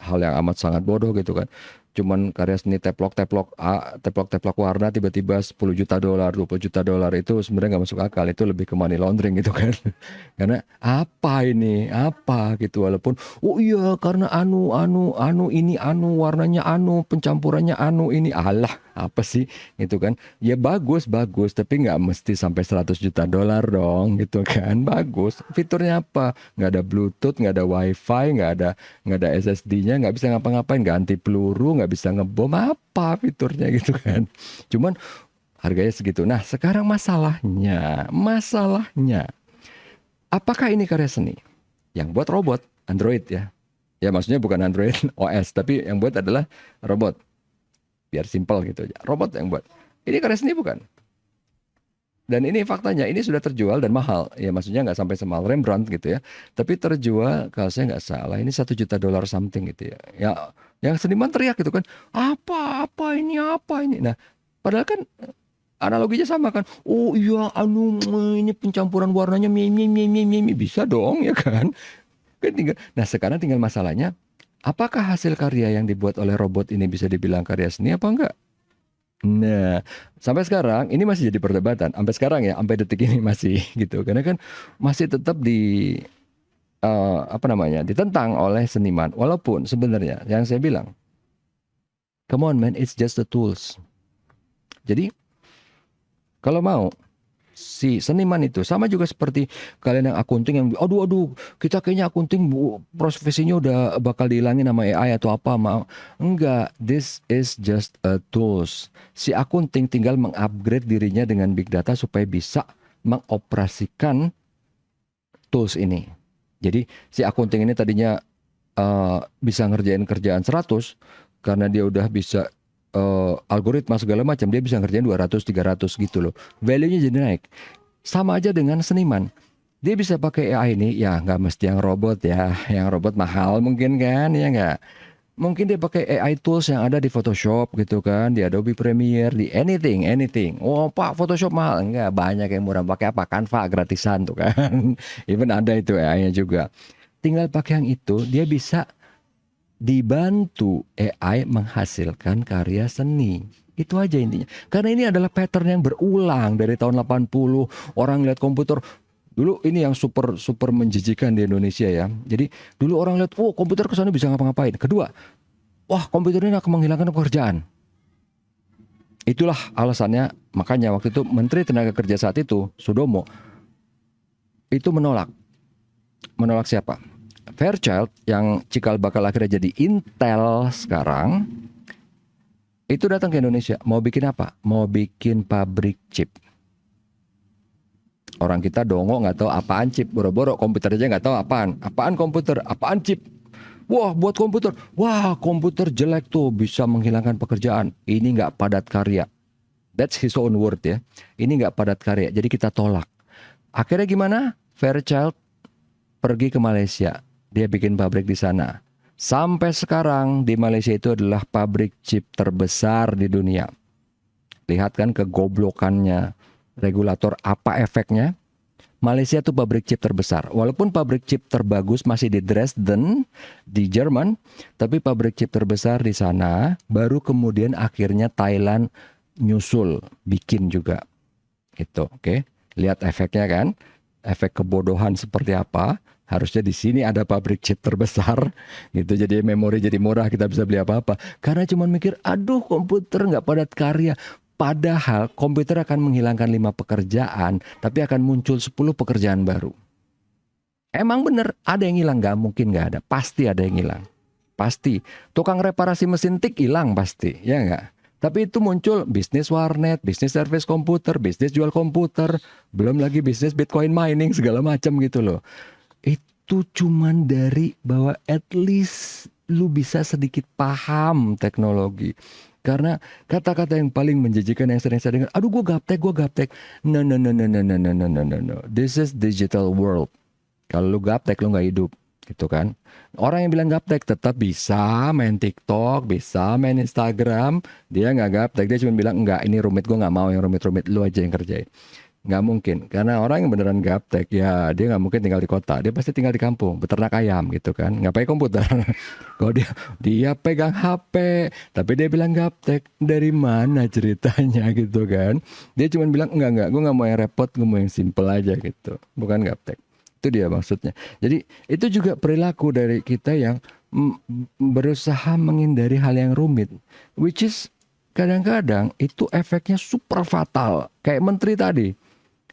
hal yang amat sangat bodoh gitu kan. Cuman karya seni teplok-teplok teplok-teplok warna tiba-tiba 10 juta dolar, 20 juta dolar itu sebenarnya nggak masuk akal. Itu lebih ke money laundering gitu kan. Karena apa ini? Apa gitu, walaupun oh iya karena ini warnanya pencampurannya ini. Alah, apa sih gitu kan. Ya bagus bagus tapi nggak mesti sampai 100 juta dolar dong gitu kan. Bagus. Fiturnya apa? Nggak ada Bluetooth, nggak ada WiFi, nggak ada SSD-nya, nggak bisa ngapa-ngapain, nggak anti peluru, nggak bisa ngebom, apa fiturnya gitu kan. Cuman harganya segitu. Nah, sekarang masalahnya, apakah ini karya seni? Yang buat robot, Android ya. Ya maksudnya bukan Android OS, tapi yang buat adalah robot. Biar simpel gitu aja. Robot yang buat. Ini karya seni bukan? Dan ini faktanya, ini sudah terjual dan mahal. Ya maksudnya nggak sampai semahal Rembrandt gitu ya. Tapi terjual, kalau saya nggak salah, ini 1 juta dolar something gitu ya. Ya, yang seniman teriak gitu kan, apa ini. Nah, padahal kan analoginya sama kan. Oh iya, ini pencampuran warnanya, bisa dong ya kan. Nah sekarang tinggal masalahnya, apakah hasil karya yang dibuat oleh robot ini bisa dibilang karya seni apa enggak? Nah, sampai sekarang ini masih jadi perdebatan. Sampai sekarang ya, sampai detik ini masih gitu. Karena kan masih tetap apa namanya, ditentang oleh seniman. Walaupun sebenarnya yang saya bilang, come on man, it's just the tools. Jadi kalau mau si seniman itu sama juga seperti kalian yang akunting yang aduh kita kayaknya akunting profesinya udah bakal dihilangin sama AI atau apa, mau enggak, this is just a tools. Si akunting tinggal mengupgrade dirinya dengan big data supaya bisa mengoperasikan tools ini. Jadi si akunting ini tadinya bisa ngerjain kerjaan 100 karena dia udah bisa algoritma segala macam, dia bisa ngerjain 200 300 gitu loh. Value-nya jadi naik. Sama aja dengan seniman. Dia bisa pakai AI ini, ya nggak mesti yang robot ya. Yang robot mahal mungkin kan, ya nggak. Mungkin dia pakai AI tools yang ada di Photoshop gitu kan, di Adobe Premiere, di anything. Oh Pak, Photoshop mahal. Enggak, banyak yang murah. Pakai apa? Canva gratisan tuh kan. Even ada itu AI-nya juga. Tinggal pakai yang itu, dia bisa dibantu AI menghasilkan karya seni. Itu aja intinya. Karena ini adalah pattern yang berulang dari tahun 80. Orang lihat komputer dulu, ini yang super menjijikan di Indonesia ya. Jadi dulu orang lihat, oh komputer kesana bisa ngapa-ngapain. Kedua, wah komputer ini akan menghilangkan pekerjaan. Itulah alasannya, makanya waktu itu Menteri Tenaga Kerja saat itu, Sudomo, itu menolak. Menolak siapa? Fairchild yang cikal bakal akhirnya jadi Intel sekarang, itu datang ke Indonesia. Mau bikin apa? Mau bikin pabrik chip. Orang kita dongo nggak tahu apaan chip. Boro-boro komputer aja nggak tahu apaan. Apaan komputer? Apaan chip? Wah, buat komputer. Wah, komputer jelek tuh, bisa menghilangkan pekerjaan. Ini nggak padat karya. That's his own word ya. Ini nggak padat karya. Jadi kita tolak. Akhirnya gimana? Fairchild pergi ke Malaysia. Dia bikin pabrik di sana. Sampai sekarang di Malaysia itu adalah pabrik chip terbesar di dunia. Lihat kan kegoblokannya regulator, apa efeknya? Malaysia itu pabrik chip terbesar. Walaupun pabrik chip terbagus masih di Dresden, di Jerman, tapi pabrik chip terbesar di sana, baru kemudian akhirnya Thailand nyusul, bikin juga. Itu, oke. Lihat efeknya kan? Efek kebodohan seperti apa? Harusnya di sini ada pabrik chip terbesar, gitu. Jadi memori jadi murah, kita bisa beli apa-apa. Karena cuma mikir, aduh komputer nggak padat karya. Padahal komputer akan menghilangkan 5 pekerjaan, tapi akan muncul 10 pekerjaan baru. Emang bener, ada yang hilang? Nggak mungkin nggak ada. Pasti ada yang hilang. Pasti. Tukang reparasi mesin tik hilang pasti, ya nggak? Tapi itu muncul bisnis warnet, bisnis service komputer, bisnis jual komputer, belum lagi bisnis Bitcoin mining, segala macam gitu loh. Itu cuman dari bahwa at least lu bisa sedikit paham teknologi. Karena kata-kata yang paling menjijikan yang sering saya dengar, aduh gue gaptek. No. This is digital world. Kalau lu gaptek, lu nggak hidup, gitu kan. Orang yang bilang gaptek tetap bisa main TikTok, bisa main Instagram. Dia nggak gaptek, dia cuma bilang, enggak, ini rumit, gue nggak mau yang rumit-rumit, lu aja yang kerjain. Nggak mungkin, karena orang yang beneran gaptek, ya dia nggak mungkin tinggal di kota, dia pasti tinggal di kampung, beternak ayam gitu kan, nggak pakai komputer. Kalau dia pegang HP, tapi dia bilang gaptek, dari mana ceritanya gitu kan? Dia cuma bilang enggak, gue nggak mau yang repot, gue mau yang simple aja gitu, bukan gaptek. Itu dia maksudnya. Jadi itu juga perilaku dari kita yang berusaha menghindari hal yang rumit, which is kadang-kadang itu efeknya super fatal, kayak menteri tadi.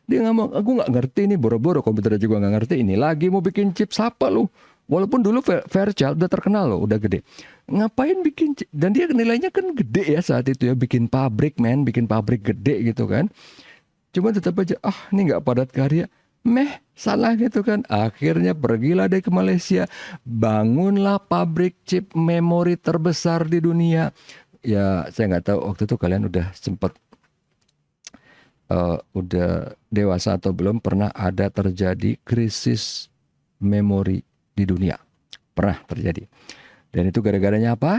Dia nggak mau, aku nggak ngerti nih, boro-boro komputer aja gue nggak ngerti, ini lagi mau bikin chip siapa lu? Walaupun dulu Fairchild udah terkenal loh, udah gede. Ngapain bikin chip? Dan dia nilainya kan gede ya saat itu ya, bikin pabrik bikin pabrik gede gitu kan. Cuma tetap aja, ini nggak padat karya. Salah gitu kan. Akhirnya pergilah dia ke Malaysia, bangunlah pabrik chip memori terbesar di dunia. Ya saya nggak tahu waktu itu kalian udah sempat udah dewasa atau belum, pernah ada terjadi krisis memori di dunia. Pernah terjadi. Dan itu gara-garanya apa?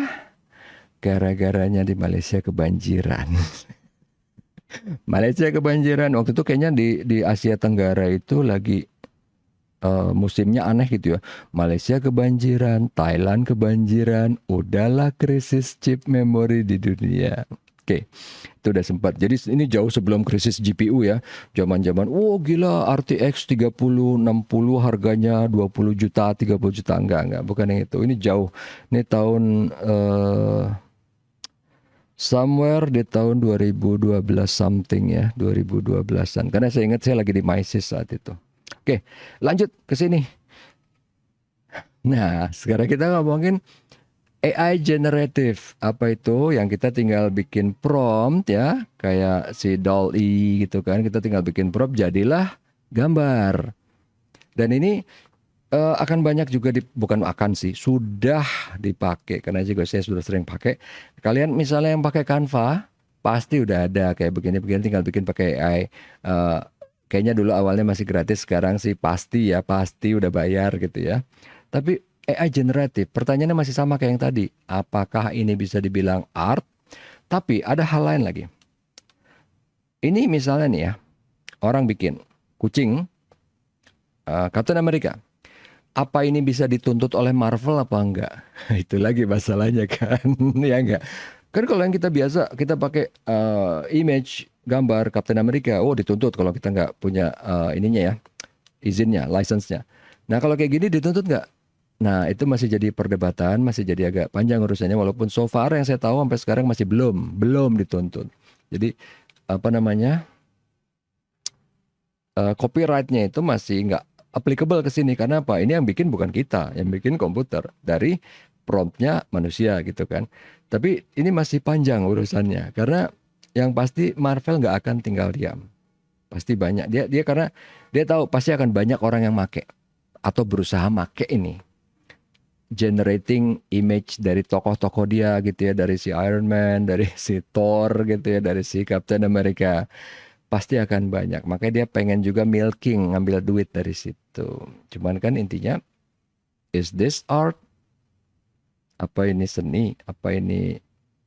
Gara-garanya di Malaysia kebanjiran. Malaysia kebanjiran. Waktu itu kayaknya di Asia Tenggara itu lagi musimnya aneh gitu ya. Malaysia kebanjiran, Thailand kebanjiran, udahlah krisis chip memori di dunia. Oke, itu udah sempat. Jadi ini jauh sebelum krisis GPU ya. Zaman-zaman, gila RTX 3060 harganya 20 juta, 30 juta. Enggak, bukan yang itu. Ini jauh. Ini tahun somewhere di tahun 2012 something ya, 2012-an. Karena saya ingat saya lagi di MySys saat itu. Oke, lanjut ke sini. Nah, sekarang kita ngomongin AI generative. Apa itu? Yang kita tinggal bikin prompt ya, kayak si DALL-E gitu kan. Kita tinggal bikin prompt, jadilah gambar. Dan ini akan banyak juga bukan akan sih, sudah dipakai, karena juga saya sudah sering pakai. Kalian misalnya yang pakai Canva, pasti udah ada kayak begini-begini, tinggal bikin pakai AI. Kayaknya dulu awalnya masih gratis, sekarang sih pasti udah bayar gitu ya. Tapi AI generatif, pertanyaannya masih sama kayak yang tadi. Apakah ini bisa dibilang art? Tapi ada hal lain lagi. Ini misalnya nih ya, orang bikin kucing, Captain America. Apa ini bisa dituntut oleh Marvel apa enggak? Itu lagi masalahnya kan, ya enggak? Kan kalau yang kita biasa kita pakai image gambar Captain America, oh dituntut kalau kita nggak punya ininya ya, izinnya, license-nya. Nah kalau kayak gini dituntut nggak? Nah itu masih jadi perdebatan, masih jadi agak panjang urusannya. Walaupun so far yang saya tahu sampai sekarang masih belum dituntut. Jadi apa namanya, copyright-nya itu masih nggak applicable ke sini. Karena apa? Ini yang bikin bukan kita, yang bikin komputer dari promptnya manusia gitu kan. Tapi ini masih panjang urusannya karena yang pasti Marvel nggak akan tinggal diam. Pasti banyak dia karena dia tahu pasti akan banyak orang yang make atau berusaha make ini generating image dari tokoh-tokoh dia gitu ya, dari si Iron Man, dari si Thor gitu ya, dari si Captain America. Pasti akan banyak. Makanya dia pengen juga milking, ngambil duit dari situ. Cuman kan intinya, is this art? Apa ini seni? Apa ini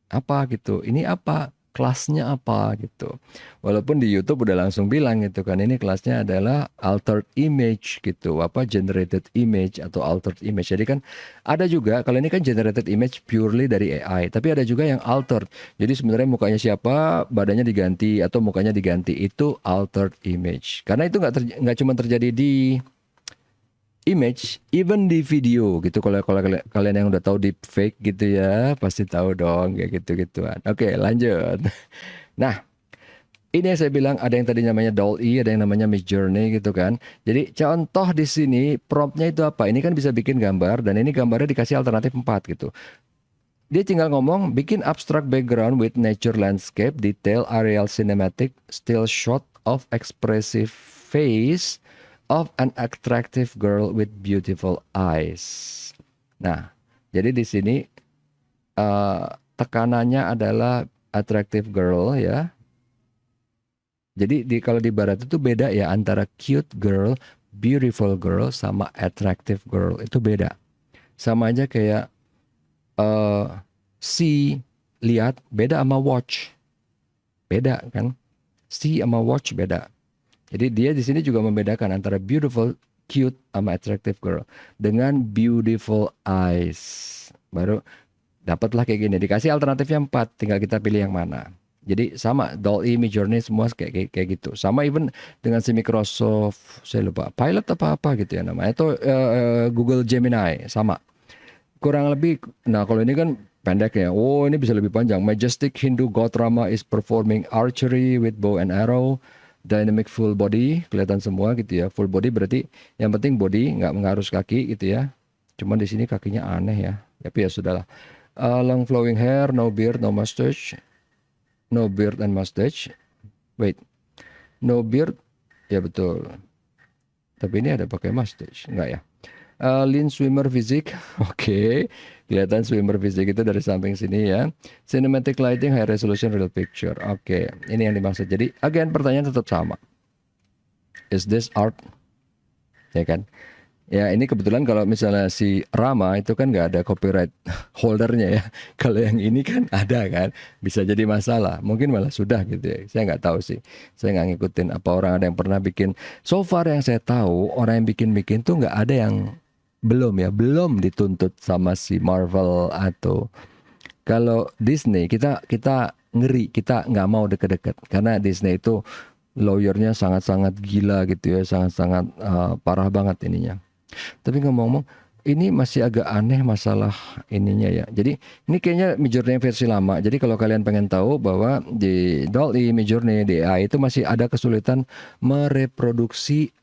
apa gitu? Ini apa? Kelasnya apa gitu. Walaupun di YouTube udah langsung bilang gitu kan, ini kelasnya adalah altered image gitu, apa generated image atau altered image. Jadi kan ada juga, kalau ini kan generated image purely dari AI, tapi ada juga yang altered. Jadi sebenarnya mukanya siapa, badannya diganti atau mukanya diganti, itu altered image. Karena itu nggak cuma terjadi di image, even di video gitu. Kalau kalian yang udah tahu deep fake gitu ya, pasti tahu dong kayak gitu-gituan. Oke, lanjut. Nah, ini yang saya bilang ada yang tadi namanya DALL-E, ada yang namanya Midjourney gitu kan. Jadi contoh di sini promptnya itu apa? Ini kan bisa bikin gambar dan ini gambarnya dikasih alternatif 4 gitu. Dia tinggal ngomong bikin abstract background with nature landscape, detail, aerial cinematic, still shot of expressive face of an attractive girl with beautiful eyes. Nah, jadi di sini eh, tekanannya adalah attractive girl ya. Jadi kalau di barat itu beda ya antara cute girl, beautiful girl sama attractive girl itu beda. Sama aja kayak eh see, lihat, beda sama watch. Beda kan? See sama watch beda. Jadi dia di sini juga membedakan antara beautiful, cute sama attractive girl dengan beautiful eyes. Baru dapatlah kayak gini. Dikasih alternatifnya 4, tinggal kita pilih yang mana. Jadi sama DALL-E, Midjourney semua kayak gitu. Sama even dengan si Microsoft, saya lupa, Pilot apa gitu ya namanya. Itu Google Gemini sama. Kurang lebih, nah kalau ini kan pendek ya. Oh ini bisa lebih panjang. Majestic Hindu God Rama is performing archery with bow and arrow. Dynamic full body, kelihatan semua gitu ya. Full body berarti yang penting body, nggak mengharus kaki gitu ya. Cuman di sini kakinya aneh ya. Tapi ya sudahlah. Long flowing hair, no beard, no mustache. No beard and mustache. Wait, no beard, ya betul. Tapi ini ada pakai mustache, enggak ya? Lean swimmer physique, oke. Kelihatan swimmer physique itu dari samping sini ya. Cinematic lighting, high resolution real picture. Oke, ini yang dimaksud. Jadi, again pertanyaan tetap sama. Is this art? Ya kan? Ya ini kebetulan kalau misalnya si Rama itu kan nggak ada copyright holdernya ya. Kalau yang ini kan ada kan, bisa jadi masalah. Mungkin malah sudah gitu ya. Saya nggak tahu sih. Saya nggak ngikutin apa orang ada yang pernah bikin. So far yang saya tahu orang yang bikin tuh nggak ada yang belum dituntut sama si Marvel atau kalau Disney kita ngeri, kita nggak mau deket-deket karena Disney itu lawyernya sangat-sangat gila gitu ya, sangat-sangat parah banget ininya. Tapi ngomong-ngomong, ini masih agak aneh masalah ininya ya. Jadi ini kayaknya Midjourney versi lama. Jadi kalau kalian pengen tahu bahwa di DALL-E, Midjourney, di AI itu masih ada kesulitan mereproduksi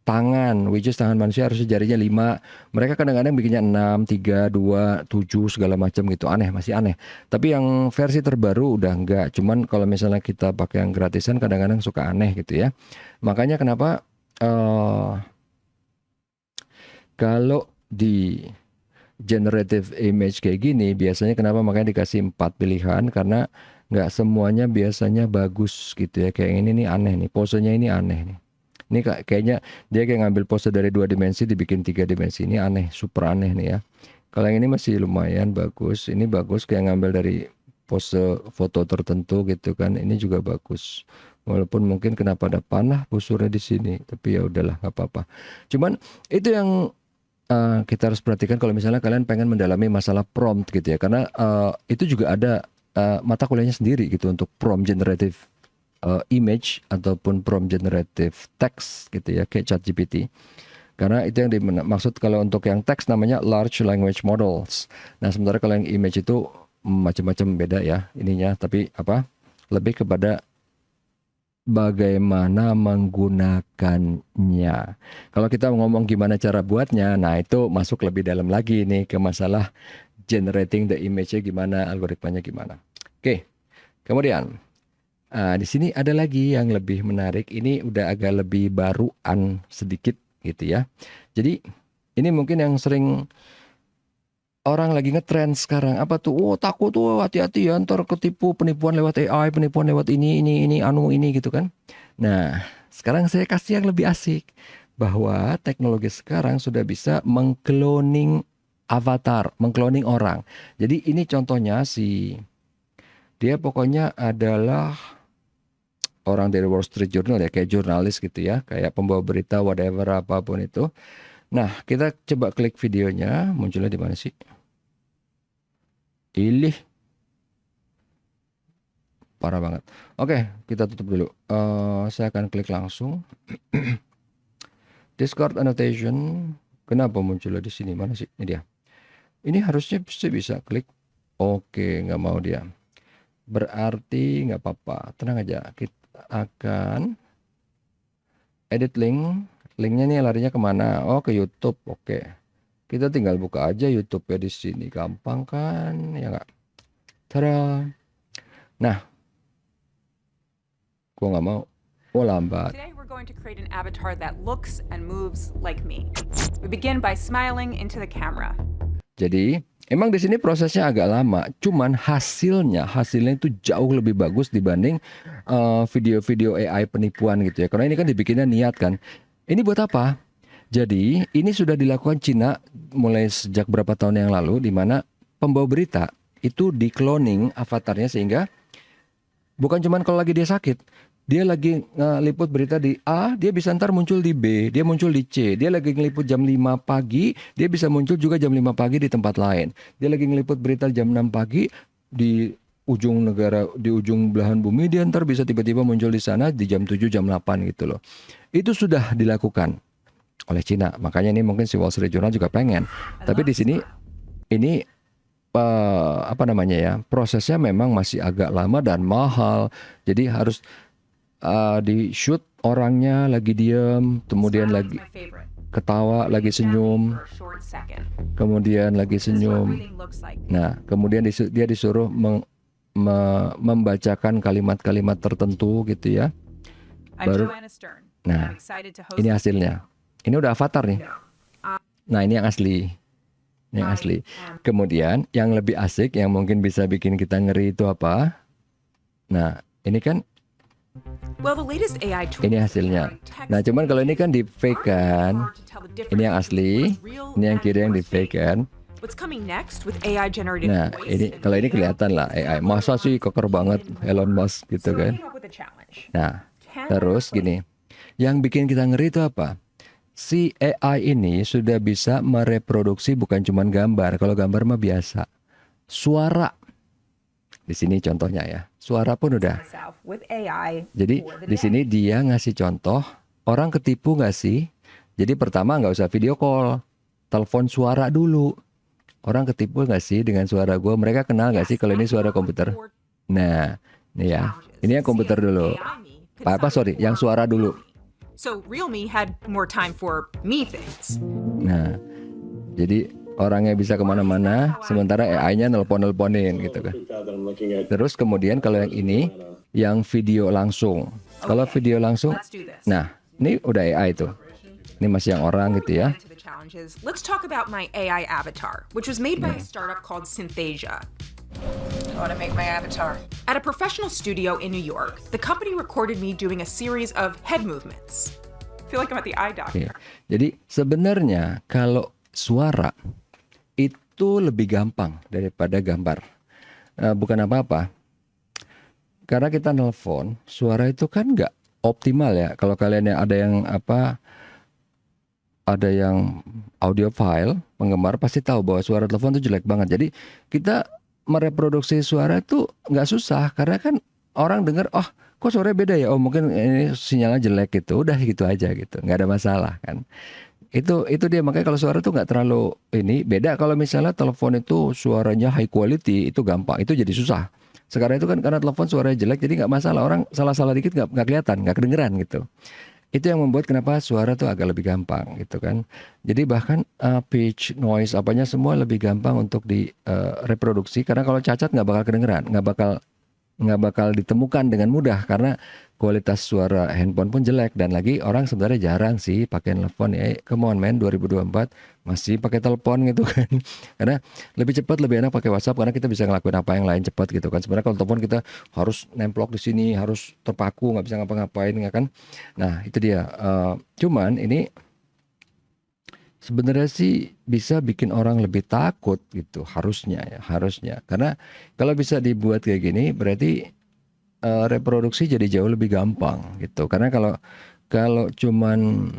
tangan, which is tangan manusia harusnya jarinya 5. Mereka kadang-kadang bikinnya 6, 3, 2, 7 segala macam gitu. Aneh, masih aneh. Tapi yang versi terbaru udah enggak. Cuman kalau misalnya kita pakai yang gratisan kadang-kadang suka aneh gitu ya. Makanya kenapa kalau di generative image kayak gini biasanya kenapa makanya dikasih 4 pilihan karena nggak semuanya biasanya bagus gitu ya. Kayak ini nih aneh nih, posenya ini aneh nih. Ini kayaknya dia kayak ngambil pose dari 2 dimensi dibikin 3 dimensi. Ini aneh, super aneh nih ya. Kalau yang ini masih lumayan bagus. Ini bagus kayak ngambil dari pose foto tertentu gitu kan. Ini juga bagus. Walaupun mungkin kenapa ada panah busurnya di sini, tapi ya udahlah nggak apa-apa. Cuman itu yang kita harus perhatikan kalau misalnya kalian pengen mendalami masalah prompt gitu ya. Karena itu juga ada mata kuliahnya sendiri gitu untuk prompt generative image ataupun prompt generative text gitu ya, kayak ChatGPT. Karena itu yang dimaksud kalau untuk yang teks namanya large language models. Nah, sementara kalau yang image itu macam-macam beda ya ininya, tapi apa? Lebih kepada bagaimana menggunakannya. Kalau kita ngomong gimana cara buatnya, nah itu masuk lebih dalam lagi nih ke masalah generating the image-nya gimana, algoritmanya gimana. Oke, kemudian di sini ada lagi yang lebih menarik. Ini udah agak lebih baruan sedikit gitu ya. Jadi ini mungkin yang sering orang lagi ngetrend sekarang apa tuh? Oh, takut tuh, hati-hati ya ntar ketipu penipuan lewat AI, penipuan lewat ini ini gitu kan. Nah, sekarang saya kasih yang lebih asik bahwa teknologi sekarang sudah bisa mengcloning avatar, mengcloning orang. Jadi ini contohnya dia pokoknya adalah orang dari Wall Street Journal ya, kayak jurnalis gitu ya, kayak pembawa berita whatever apapun itu. Nah, kita coba klik videonya, munculnya di mana sih? Ilih, parah banget. Oke, kita tutup dulu. Saya akan klik langsung. Discord annotation. Kenapa munculnya di sini? Mana sih? Ini dia. Ini harusnya bisa klik. Oke, nggak mau dia. Berarti nggak apa-apa. Tenang aja. Kita akan edit link. Linknya nih larinya kemana? Oh, ke YouTube. Oke. Kita tinggal buka aja YouTube ya di sini. Gampang kan? Ya nggak? Tada. Nah, gua nggak mau. Oh, lambat. Today we're going to create an avatar that looks and moves like me. We begin by smiling into the camera. Jadi, emang di sini prosesnya agak lama, cuman hasilnya itu jauh lebih bagus dibanding video-video AI penipuan gitu ya. Karena ini kan dibikinnya niat kan. Ini buat apa? Jadi, ini sudah dilakukan Cina mulai sejak berapa tahun yang lalu, di mana pembawa berita itu di-cloning avatarnya sehingga bukan cuman kalau lagi dia sakit, dia lagi ngeliput berita di A, dia bisa ntar muncul di B, dia muncul di C. Dia lagi ngeliput jam 5 pagi, dia bisa muncul juga jam 5 pagi di tempat lain. Dia lagi ngeliput berita jam 6 pagi di ujung negara, di ujung belahan bumi, dia ntar bisa tiba-tiba muncul di sana di jam 7, jam 8 gitu loh. Itu sudah dilakukan oleh Cina. Makanya ini mungkin si Wall Street Journal juga pengen. Tapi di sini ini apa namanya ya, prosesnya memang masih agak lama dan mahal. Jadi harus di shoot orangnya lagi diem, kemudian lagi ketawa, lagi senyum, kemudian lagi senyum. Nah, kemudian dia disuruh membacakan kalimat-kalimat tertentu gitu ya. Baru, nah ini hasilnya. Ini udah avatar nih. Nah, ini yang asli. Ini yang asli. Kemudian yang lebih asik, yang mungkin bisa bikin kita ngeri itu apa? Nah, ini kan ini hasilnya. Nah, cuman kalau ini kan di fake kan. Ini yang asli, ini yang kiri yang di fake kan. Nah, ini kalau ini kelihatan lah AI. Masa sih koker banget Elon Musk gitu kan. Nah, terus gini. Yang bikin kita ngeri itu apa? Si AI ini sudah bisa mereproduksi bukan cuma gambar. Kalau gambar mah biasa. Suara. Di sini contohnya ya. Suara pun udah. Jadi di sini dia ngasih contoh. Orang ketipu nggak sih? Jadi pertama nggak usah video call. Telepon suara dulu. Orang ketipu nggak sih dengan suara gue? Mereka kenal nggak sih kalau ini suara komputer? Nah, ini ya. Ini yang komputer dulu. Sorry, yang suara dulu. So real me had more time for me things. Nah, jadi orangnya bisa kemana-mana, sementara AI-nya nelpon-nelponin gitu kan. Terus kemudian kalau yang ini, yang video langsung. Kalau video langsung, nah ini udah AI tuh. Ini masih yang orang gitu ya. Let's talk about my AI avatar, which was made by a startup called Synthesia. I want to make my avatar. At a professional studio in New York, the company recorded me doing a series of head movements. I feel like I'm at the eye doctor. Jadi sebenarnya kalau suara itu lebih gampang daripada gambar. Bukan apa-apa. Karena kita nelpon, suara itu kan nggak optimal ya. Kalau kalian ada yang audio file, penggemar pasti tahu bahwa suara telepon itu jelek banget. Jadi kita mereproduksi suara itu nggak susah karena kan orang dengar, oh kok suaranya beda ya, oh mungkin ini sinyalnya jelek gitu, udah gitu aja gitu, nggak ada masalah kan. Itu dia, makanya kalau suara tuh nggak terlalu ini beda. Kalau misalnya telepon itu suaranya high quality itu gampang, itu jadi susah. Sekarang itu kan karena telepon suaranya jelek jadi nggak masalah, orang salah-salah dikit nggak kelihatan, nggak kedengeran gitu. Itu yang membuat kenapa suara tuh agak lebih gampang gitu kan. Jadi bahkan pitch, noise, apanya semua lebih gampang untuk direproduksi karena kalau cacat nggak bakal kedengeran, nggak bakal ditemukan dengan mudah karena kualitas suara handphone pun jelek. Dan lagi orang sebenarnya jarang sih pakai telepon ya. Come on man, 2024 masih pakai telepon gitu kan. Karena lebih cepat, lebih enak pakai WhatsApp karena kita bisa ngelakuin apa yang lain cepat gitu kan. Sebenarnya kalau telepon kita harus nemplok di sini, harus terpaku, nggak bisa ngapa-ngapain ya kan. Nah itu dia. Cuman ini sebenarnya sih bisa bikin orang lebih takut gitu, harusnya ya, harusnya. Karena kalau bisa dibuat kayak gini berarti reproduksi jadi jauh lebih gampang gitu. Karena kalau kalau cuman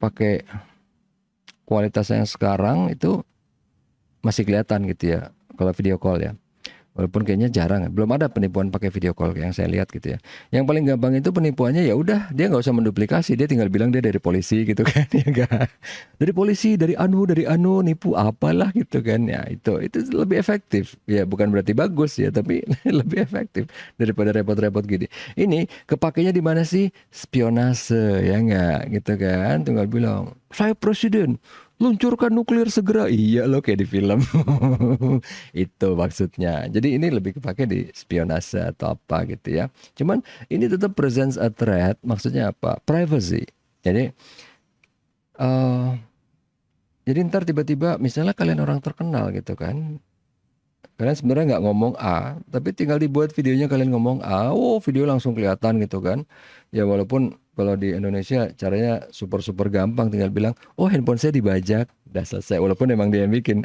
pakai kualitas yang sekarang itu masih kelihatan gitu ya kalau video call ya. Walaupun kayaknya jarang, belum ada penipuan pakai video call yang saya lihat gitu ya. Yang paling gampang itu penipuannya ya udah dia nggak usah menduplikasi, dia tinggal bilang dia dari polisi gitu kan ya enggak. Dari polisi, dari anu nipu apalah gitu kan ya. Itu lebih efektif. Ya bukan berarti bagus ya, tapi lebih efektif daripada repot-repot gini. Ini kepakainya di mana sih? Spionase ya enggak gitu kan. Tinggal bilang, "Saya presiden, luncurkan nuklir segera." Iya loh kayak di film. Itu maksudnya. Jadi ini lebih kepake di spionase atau apa gitu ya. Cuman ini tetap presents a threat. Maksudnya apa? Privacy. Jadi eh jadi ntar tiba-tiba misalnya kalian orang terkenal gitu kan. Kalian sebenarnya nggak ngomong A, tapi tinggal dibuat videonya kalian ngomong A, oh video langsung kelihatan gitu kan. Ya walaupun kalau di Indonesia caranya super-super gampang, tinggal bilang, oh handphone saya dibajak, udah selesai. Walaupun emang dia yang bikin,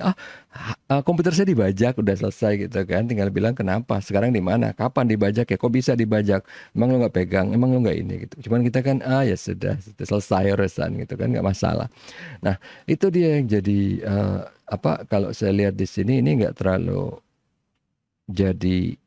komputer saya dibajak, udah selesai gitu kan. Tinggal bilang kenapa, sekarang di mana, kapan dibajak ya, kok bisa dibajak, emang lo nggak pegang, emang lo nggak ini gitu. Cuman kita kan, ya sudah selesai urusan gitu kan, nggak masalah. Nah itu dia yang jadi kalau saya lihat di sini ini nggak terlalu jadi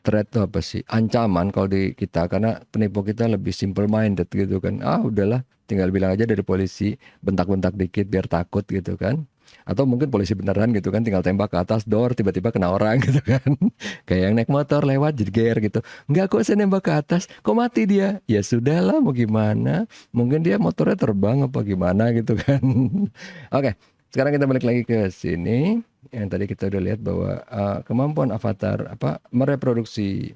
threat tuh apa sih? Ancaman kalau di kita karena penipu kita lebih simple minded gitu kan. Udahlah, tinggal bilang aja dari polisi, bentak-bentak dikit biar takut gitu kan. Atau mungkin polisi beneran gitu kan, tinggal tembak ke atas door tiba-tiba kena orang gitu kan. Kayak yang naik motor lewat jeger gitu. Enggak kok saya nembak ke atas, kok mati dia? Ya sudahlah mau gimana? Mungkin dia motornya terbang apa gimana gitu kan. Oke, sekarang kita balik lagi ke sini. Yang tadi kita udah lihat bahwa kemampuan avatar mereproduksi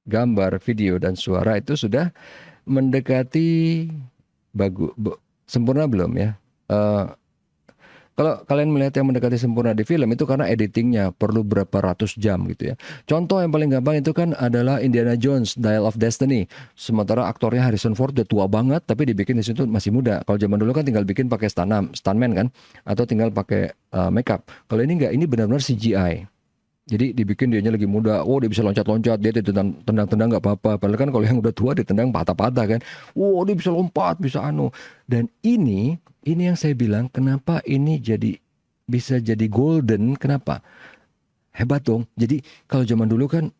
gambar, video dan suara itu sudah mendekati sempurna belum ya? Kalau kalian melihat yang mendekati sempurna di film itu karena editingnya perlu berapa ratus jam gitu ya. Contoh yang paling gampang itu kan adalah Indiana Jones, Dial of Destiny. Sementara aktornya Harrison Ford udah tua banget tapi dibikin di situ masih muda. Kalau zaman dulu kan tinggal bikin pakai stuntman kan, atau tinggal pakai makeup. Kalau ini enggak, ini benar-benar CGI. Jadi dibikin dianya lagi muda, dia bisa loncat-loncat, dia tendang-tendang nggak apa-apa. Padahal kan kalau yang udah tua ditendang patah-patah kan. Dia bisa lompat, bisa anu. Dan ini yang saya bilang kenapa ini bisa jadi golden, kenapa? Hebat dong. Jadi kalau zaman dulu kan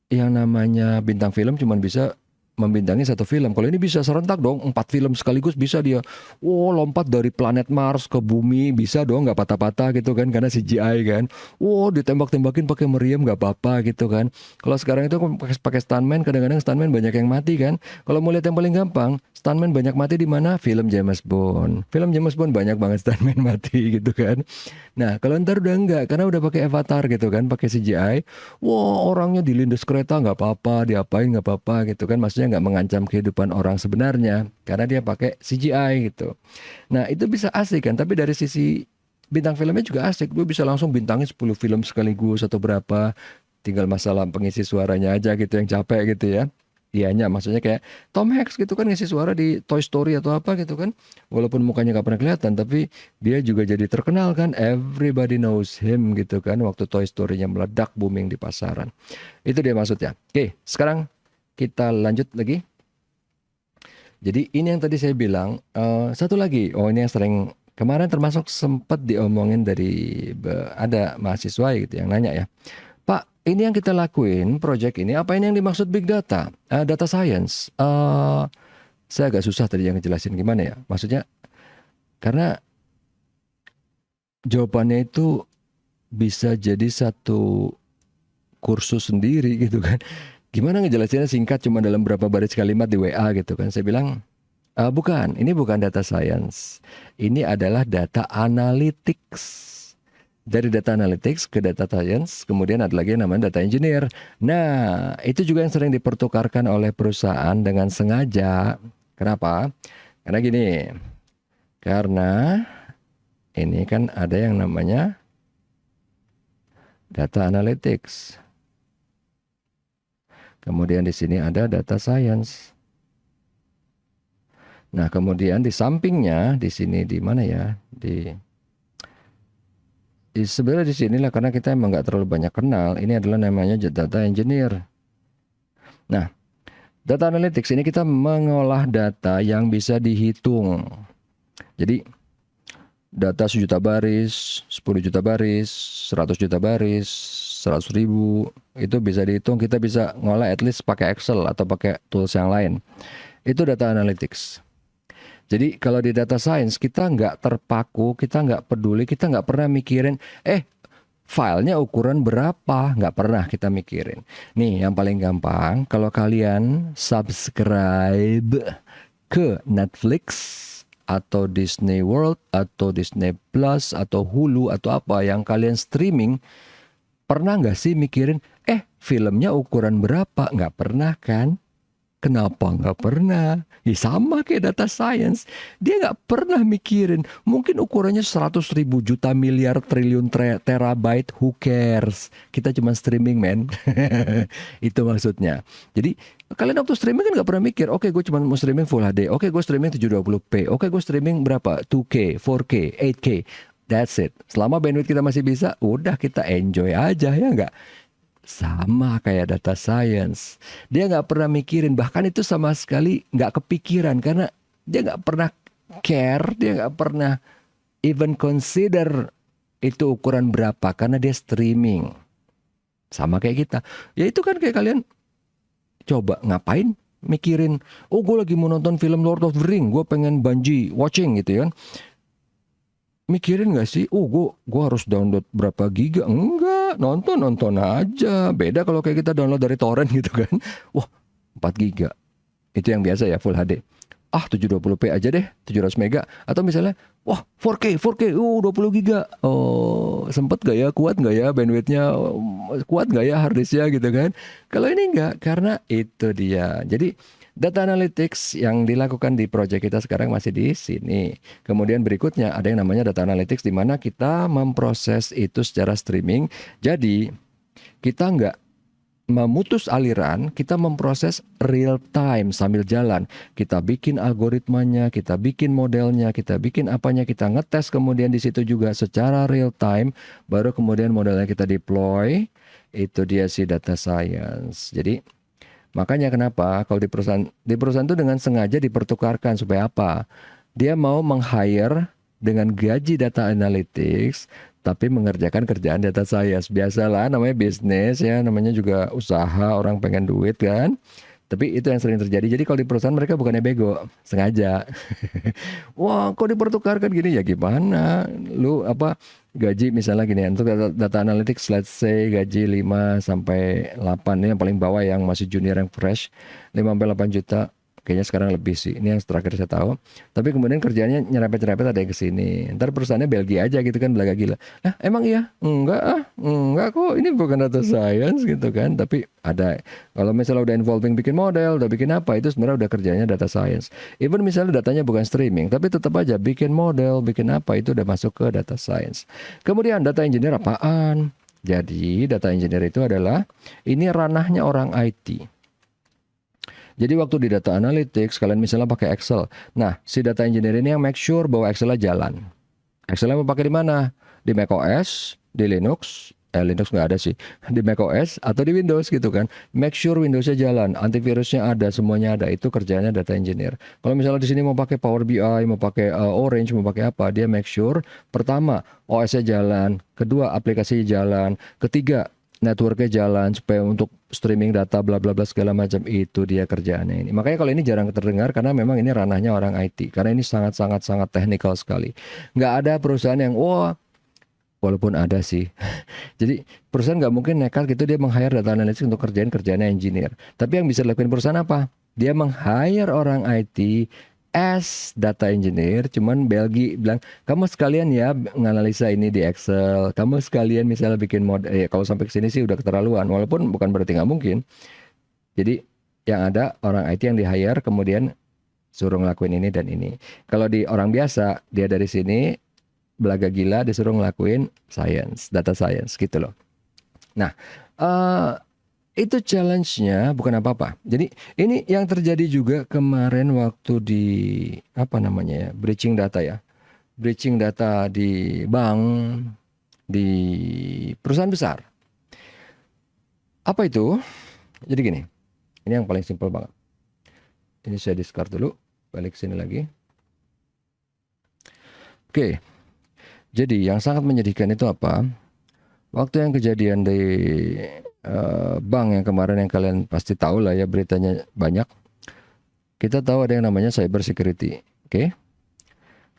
yang namanya bintang film cuma bisa membintangi satu film. Kalau ini bisa serentak dong, 4 film sekaligus bisa dia. Lompat dari planet Mars ke bumi bisa dong, nggak patah-patah gitu kan karena CGI kan. Ditembak-tembakin pakai meriam nggak apa-apa gitu kan. Kalau sekarang itu pakai stuntman, kadang-kadang stuntman banyak yang mati kan. Kalau mau lihat yang paling gampang, stuntman banyak mati di mana? Film James Bond. Film James Bond banyak banget stuntman mati gitu kan. Nah, kalau ntar udah enggak, karena udah pakai avatar gitu kan, pakai CGI. Orangnya dilindas kereta nggak apa-apa, diapain nggak apa-apa gitu kan. Maksudnya nggak mengancam kehidupan orang sebenarnya karena dia pakai CGI gitu. Nah itu bisa asik kan, tapi dari sisi bintang filmnya juga asik. Gue bisa langsung bintangin 10 film sekaligus atau berapa, tinggal masalah pengisi suaranya aja gitu yang capek gitu ya. Ianya maksudnya kayak Tom Hanks gitu kan ngisi suara di Toy Story atau apa gitu kan. Walaupun mukanya gak pernah kelihatan tapi dia juga jadi terkenal kan. Everybody knows him gitu kan waktu Toy Story-nya meledak booming di pasaran. Itu dia maksudnya. Oke, sekarang kita lanjut lagi. Jadi ini yang tadi saya bilang, satu lagi, ini yang sering Kemarin termasuk sempat diomongin dari ada mahasiswa gitu yang nanya ya, Pak, ini yang kita lakuin, project ini, apa ini yang dimaksud big data? Data science. Saya agak susah tadi yang ngejelasin gimana ya. Maksudnya, karena jawabannya itu bisa jadi satu kursus sendiri gitu kan. Gimana ngejelasinnya singkat cuma dalam berapa baris kalimat di WA gitu kan. Saya bilang, bukan, ini bukan data science. Ini adalah data analytics. Dari data analytics ke data science, kemudian ada lagi yang namanya data engineer. Nah, itu juga yang sering dipertukarkan oleh perusahaan dengan sengaja. Kenapa? Karena gini, karena ini kan ada yang namanya data analytics. Kemudian di sini ada data science. Nah, kemudian di sampingnya, di sini di mana ya? Sebenarnya di sinilah karena kita emang nggak terlalu banyak kenal. Ini adalah namanya data engineer. Nah, data analytics ini kita mengolah data yang bisa dihitung. Jadi data 1 juta baris, 10 juta baris, 100 juta baris, 100.000 itu bisa dihitung. Kita bisa ngolah at least pakai Excel atau pakai tools yang lain. Itu data analytics. Jadi kalau di data science kita nggak terpaku, kita nggak peduli, kita nggak pernah mikirin, filenya ukuran berapa, nggak pernah kita mikirin. Nih yang paling gampang, kalau kalian subscribe ke Netflix atau Disney World atau Disney Plus atau Hulu atau apa yang kalian streaming, pernah nggak sih mikirin, filmnya ukuran berapa? Nggak pernah kan? Kenapa nggak pernah? Ya sama kayak data science. Dia nggak pernah mikirin. Mungkin ukurannya 100.000 juta miliar triliun terabyte. Who cares? Kita cuma streaming, man. Itu maksudnya. Jadi kalian waktu streaming kan nggak pernah mikir. Oke, gue cuma mau streaming Full HD. Oke, gue streaming 720p. Oke, gue streaming berapa? 2K, 4K, 8K. That's it. Selama bandwidth kita masih bisa, udah kita enjoy aja ya nggak? Sama kayak data science. Dia nggak pernah mikirin, bahkan itu sama sekali nggak kepikiran karena dia nggak pernah care, dia nggak pernah even consider itu ukuran berapa karena dia streaming. Sama kayak kita. Ya itu kan kayak kalian coba ngapain mikirin, gue lagi mau nonton film Lord of the Ring, gue pengen bungee watching gitu kan. Mikirin gak sih, gue harus download berapa giga? Enggak, nonton aja. Beda kalau kayak kita download dari torrent gitu kan. Wah, 4 giga. Itu yang biasa ya, Full HD. 720p aja deh, 700 mega. Atau misalnya, 4K, 20 giga. Sempet gak ya, kuat gak ya bandwidthnya? Kuat gak ya harddisknya gitu kan? Kalau ini enggak, karena itu dia. Jadi, data analytics yang dilakukan di project kita sekarang masih di sini. Kemudian berikutnya ada yang namanya data analytics di mana kita memproses itu secara streaming. Jadi kita nggak memutus aliran, kita memproses real time sambil jalan. Kita bikin algoritmanya, kita bikin modelnya, kita bikin apanya, kita ngetes kemudian di situ juga secara real time. Baru kemudian modelnya kita deploy. Itu dia si data science. Jadi makanya kenapa kalau di perusahaan itu dengan sengaja dipertukarkan supaya apa? Dia mau meng-hire dengan gaji data analytics tapi mengerjakan kerjaan data science. Biasalah namanya bisnis ya, namanya juga usaha, orang pengen duit kan. Tapi itu yang sering terjadi. Jadi kalau di perusahaan mereka bukannya bego, sengaja. Wah, kok dipertukarkan gini ya gimana? Lu gaji misalnya gini, untuk data analytics let's say gaji 5 sampai 8, ini yang paling bawah yang masih junior yang fresh, 5 sampai 8 juta. Kayaknya sekarang lebih sih. Ini yang terakhir saya tahu. Tapi kemudian kerjanya nyerempet-nyerempet ada yang kesini. Ntar perusahaannya Belgia aja gitu kan, belaga gila. Emang iya? Enggak kok. Ini bukan data science gitu kan. Tapi ada. Kalau misalnya udah involving bikin model, udah bikin apa, itu sebenarnya udah kerjanya data science. Even misalnya datanya bukan streaming, tapi tetap aja bikin model, bikin apa, itu udah masuk ke data science. Kemudian data engineer apaan? Jadi data engineer itu adalah, ini ranahnya orang IT. Jadi waktu di data analytics, kalian misalnya pakai Excel. Nah, si data engineer ini yang make sure bahwa Excelnya jalan. Excelnya mau pakai di mana? Di macOS, di Linux, Linux nggak ada sih, di macOS atau di Windows gitu kan. Make sure Windowsnya jalan, antivirusnya ada, semuanya ada. Itu kerjanya data engineer. Kalau misalnya di sini mau pakai Power BI, mau pakai Orange, mau pakai apa, dia make sure pertama OS-nya jalan, kedua aplikasinya jalan, ketiga networknya jalan supaya untuk streaming data bla bla bla segala macam. Itu dia kerjaannya ini. Makanya kalau ini jarang terdengar karena memang ini ranahnya orang IT, karena ini sangat sangat sangat technical sekali. Nggak ada perusahaan yang wah, walaupun ada sih. Jadi perusahaan nggak mungkin nekat gitu dia meng-hire data analyst untuk kerjanya engineer. Tapi yang bisa dilakukan perusahaan apa? Dia meng-hire orang IT as data engineer, cuman Belgi bilang, kamu sekalian ya menganalisa ini di Excel, kamu sekalian misalnya bikin model, kalau sampai ke sini sih udah keterlaluan, walaupun bukan berarti nggak mungkin. Jadi yang ada orang IT yang di-hire kemudian suruh ngelakuin ini dan ini. Kalau di orang biasa, dia dari sini belaga gila disuruh ngelakuin science, data science gitu loh. Nah, itu challenge-nya bukan apa-apa. Jadi ini yang terjadi juga kemarin waktu di apa namanya ya, breaching data ya. Breaching data di bank, di perusahaan besar. Apa itu? Jadi gini, ini yang paling simpel banget. Ini saya discard dulu, balik sini lagi. Oke, jadi yang sangat menyedihkan itu apa? Waktu yang kejadian di bank yang kemarin yang kalian pasti tahu lah ya, beritanya banyak. Kita tahu ada yang namanya cyber security, oke?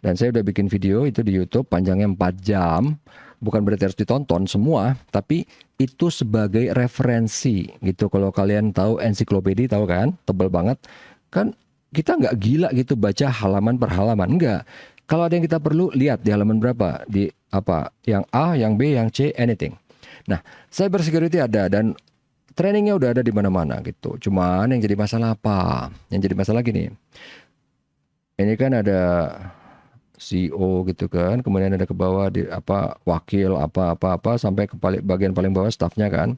Dan saya udah bikin video itu di YouTube panjangnya 4 jam. Bukan berarti harus ditonton semua, tapi itu sebagai referensi gitu. Kalau kalian tahu ensiklopedia, tahu kan, tebel banget. Kan kita nggak gila gitu baca halaman per halaman, enggak. Kalau ada yang kita perlu lihat di halaman berapa, di apa, yang A, yang B, yang C, anything. Nah, cyber security ada dan trainingnya udah ada di mana-mana gitu. Cuman yang jadi masalah apa? Yang jadi masalah gini. Ini kan ada CEO gitu kan, kemudian ada ke bawah di apa wakil apa sampai ke bagian paling bawah staffnya kan.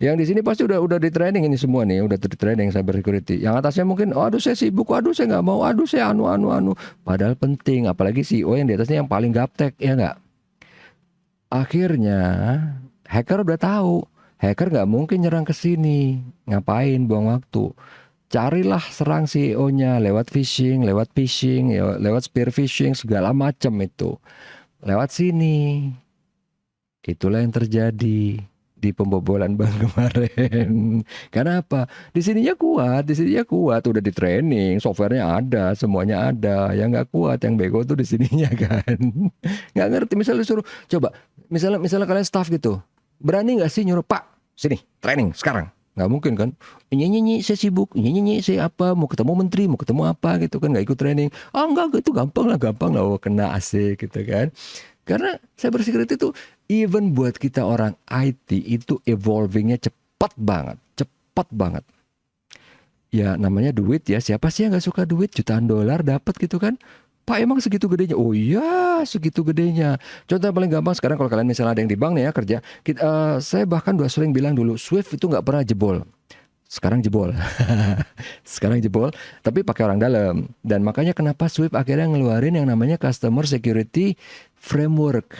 Yang di sini pasti udah di training ini semua nih, udah di training cyber security. Yang atasnya mungkin, oh, aduh saya sibuk, aduh saya nggak mau, aduh saya anu. Padahal penting, apalagi CEO yang di atasnya yang paling gaptek, ya nggak? Akhirnya hacker udah tahu, hacker nggak mungkin nyerang ke sini, ngapain buang waktu? Carilah serang CEO-nya lewat phishing, ya, lewat spear phishing segala macam itu, lewat sini. Itulah yang terjadi di pembobolan bank kemarin. Karena apa? Di sininya kuat, udah di training, softwarenya ada, semuanya ada. Yang nggak kuat, yang bego tuh di sininya kan. Nggak ngerti. Misalnya disuruh, coba, misalnya kalian staff gitu, berani nggak sih nyuruh, Pak, sini training sekarang? Nggak mungkin kan? Nyanyi, saya sibuk, nyanyi, saya apa, mau ketemu menteri, mau ketemu apa gitu kan, nggak ikut training. Ah enggak, itu gampang lah, oh, kena asik gitu kan. Karena cyber security itu even buat kita orang IT itu evolvingnya cepat banget. Ya namanya duit ya, siapa sih yang nggak suka duit, jutaan dolar dapat gitu kan? Pak emang segitu gedenya? Oh iya segitu gedenya. Contoh yang paling gampang sekarang kalau kalian misalnya ada yang di bank nih ya kerja, saya bahkan udah sering bilang dulu Swift itu nggak pernah jebol. Sekarang jebol. Sekarang jebol, tapi pakai orang dalam. Dan makanya kenapa Swift akhirnya ngeluarin yang namanya Customer Security Framework.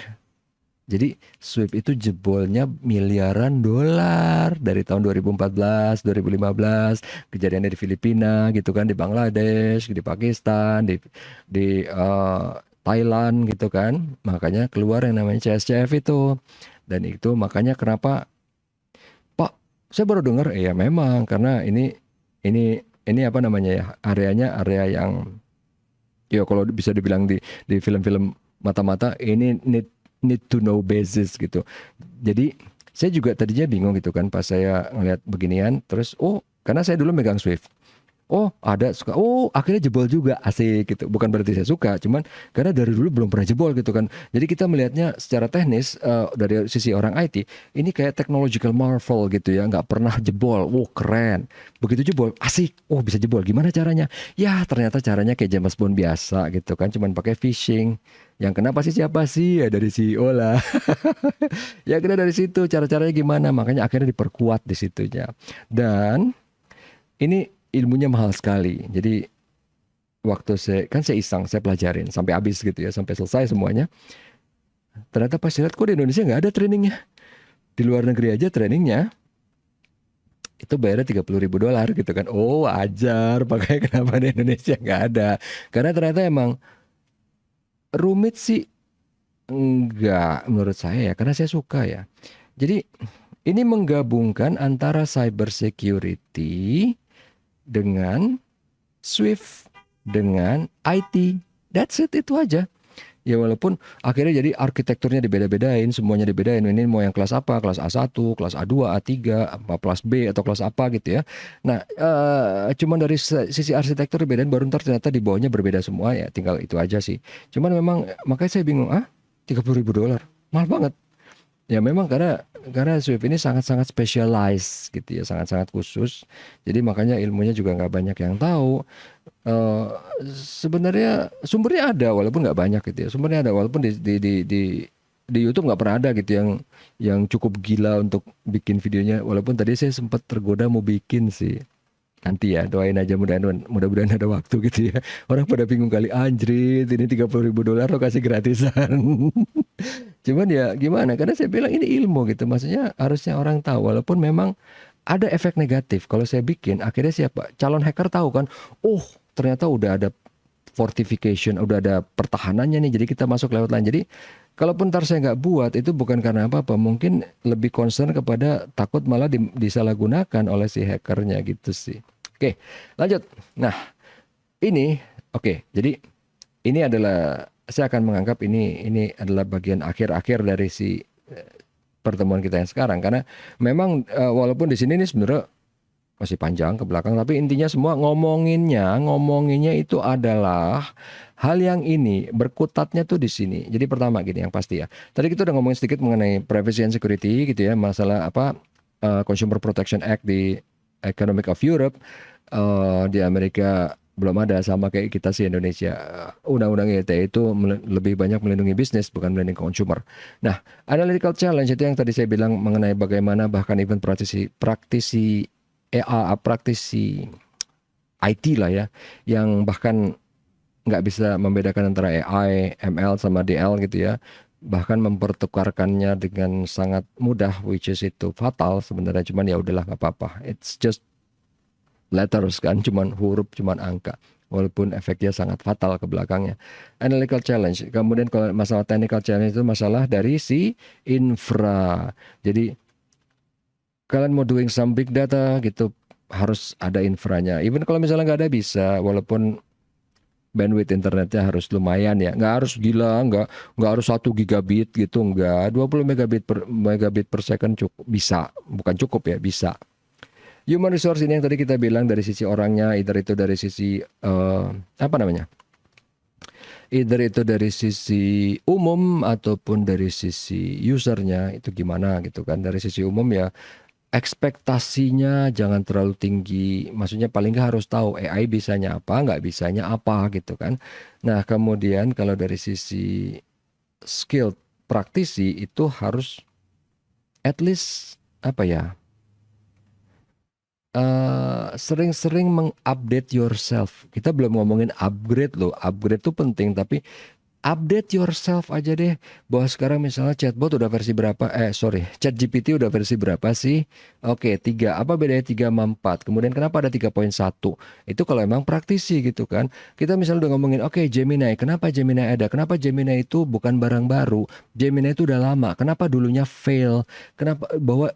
Jadi Swift itu jebolnya miliaran dolar dari tahun 2014, 2015, kejadiannya di Filipina gitu kan, di Bangladesh, di Pakistan, di Thailand gitu kan. Makanya keluar yang namanya CSCF itu. Dan itu makanya kenapa saya baru dengar, ya memang karena ini apa namanya ya, areanya area yang ya kalau bisa dibilang di film-film mata-mata ini need to know basis gitu. Jadi saya juga tadinya bingung gitu kan pas saya ngeliat beginian, terus karena saya dulu megang Swift. Ada suka. Akhirnya jebol juga, asik gitu. Bukan berarti saya suka, cuman karena dari dulu belum pernah jebol gitu kan. Jadi kita melihatnya secara teknis dari sisi orang IT, ini kayak technological marvel gitu ya, nggak pernah jebol. Keren. Begitu jebol, asik. Bisa jebol. Gimana caranya? Ya ternyata caranya kayak James Bond biasa gitu kan, cuman pakai phishing. Yang kena pasti siapa sih? Ya dari CEO lah. Ya kena dari situ. Cara-caranya gimana? Makanya akhirnya diperkuat di situnya. Dan ini ilmunya mahal sekali. Jadi waktu saya iseng, saya pelajarin sampai habis gitu ya, sampai selesai semuanya. Ternyata pas lihat kok di Indonesia nggak ada trainingnya. Di luar negeri aja trainingnya itu bayarnya $30.000 gitu kan. Oh wajar, makanya kenapa di Indonesia nggak ada. Karena ternyata emang rumit sih enggak menurut saya ya, karena saya suka ya. Jadi ini menggabungkan antara cyber security dengan Swift dengan IT. That's it, itu aja. Ya walaupun akhirnya jadi arsitekturnya dibeda-bedain, semuanya dibedain. Ini mau yang kelas apa? Kelas A1, kelas A2, A3, apa kelas B atau kelas apa gitu ya. Nah, cuman dari sisi arsitektur dibedain, baru ntar ternyata di bawahnya berbeda semua ya. Tinggal itu aja sih. Cuman memang makanya saya bingung, $30.000 mahal banget. Ya memang karena Swift ini sangat-sangat specialized gitu ya, sangat-sangat khusus. Jadi makanya ilmunya juga nggak banyak yang tahu. Eh, Sebenarnya sumbernya ada walaupun nggak banyak gitu ya. Sumbernya ada walaupun di YouTube nggak pernah ada gitu yang cukup gila untuk bikin videonya. Walaupun tadi saya sempat tergoda mau bikin sih. Nanti ya doain aja, mudah-mudahan ada waktu gitu ya. Orang pada bingung kali, anjrit ini $30.000 lo kasih gratisan. Cuman ya gimana, karena saya bilang ini ilmu gitu. Maksudnya harusnya orang tahu, walaupun memang ada efek negatif. Kalau saya bikin, akhirnya siapa? Calon hacker tahu kan, oh ternyata udah ada fortification, udah ada pertahanannya nih, jadi kita masuk lewat lain. Jadi kalaupun ntar saya nggak buat, itu bukan karena apa-apa, mungkin lebih concern kepada takut malah disalahgunakan oleh si hackernya gitu sih. Oke, lanjut. Nah, ini oke. Jadi ini adalah, saya akan menganggap ini adalah bagian akhir-akhir dari si pertemuan kita yang sekarang, karena memang walaupun di sini nih sebenarnya masih panjang ke belakang, tapi intinya semua ngomonginnya itu adalah hal yang ini berkutatnya tuh di sini. Jadi pertama gini yang pasti ya. Tadi kita udah ngomongin sedikit mengenai privacy and security gitu ya, masalah apa Consumer Protection Act di Economic of Europe, di Amerika belum ada, sama kayak kita sih Indonesia. Undang-undang ITE itu lebih banyak melindungi bisnis bukan melindungi consumer. Nah, analytical challenge itu yang tadi saya bilang mengenai bagaimana bahkan even praktisi IT lah ya, yang bahkan nggak bisa membedakan antara AI, ML sama DL gitu ya, bahkan mempertukarkannya dengan sangat mudah, which is itu fatal sebenarnya. Cuman ya udahlah, nggak apa-apa, it's just letters kan, cuman huruf, cuman angka, walaupun efeknya sangat fatal ke belakangnya. Analytical challenge. Kemudian kalau masalah technical challenge itu masalah dari si infra. Jadi kalian mau doing some big data gitu, harus ada infranya. Even kalau misalnya nggak ada bisa, walaupun bandwidth internetnya harus lumayan ya. Nggak harus gila, nggak harus 1 gigabit gitu, nggak. 20 megabit per second cukup, bisa. Bukan cukup ya, bisa. Human resource ini yang tadi kita bilang dari sisi orangnya, either itu dari sisi either itu dari sisi umum ataupun dari sisi usernya, itu gimana gitu kan. Dari sisi umum ya, ekspektasinya jangan terlalu tinggi. Maksudnya paling nggak harus tahu AI bisanya apa, nggak bisanya apa gitu kan. Nah kemudian kalau dari sisi skill praktisi itu harus at least sering-sering mengupdate yourself. Kita belum ngomongin upgrade loh. Upgrade tuh penting, tapi update yourself aja deh. Bahwa sekarang misalnya chatbot udah versi berapa? ChatGPT udah versi berapa sih? Oke, 3. Apa bedanya 3 sama 4? Kemudian kenapa ada 3.1? Itu kalau emang praktisi gitu kan. Kita misalnya udah ngomongin, oke, Gemini. Kenapa Gemini ada? Kenapa Gemini itu bukan barang baru? Gemini itu udah lama. Kenapa dulunya fail? Kenapa bahwa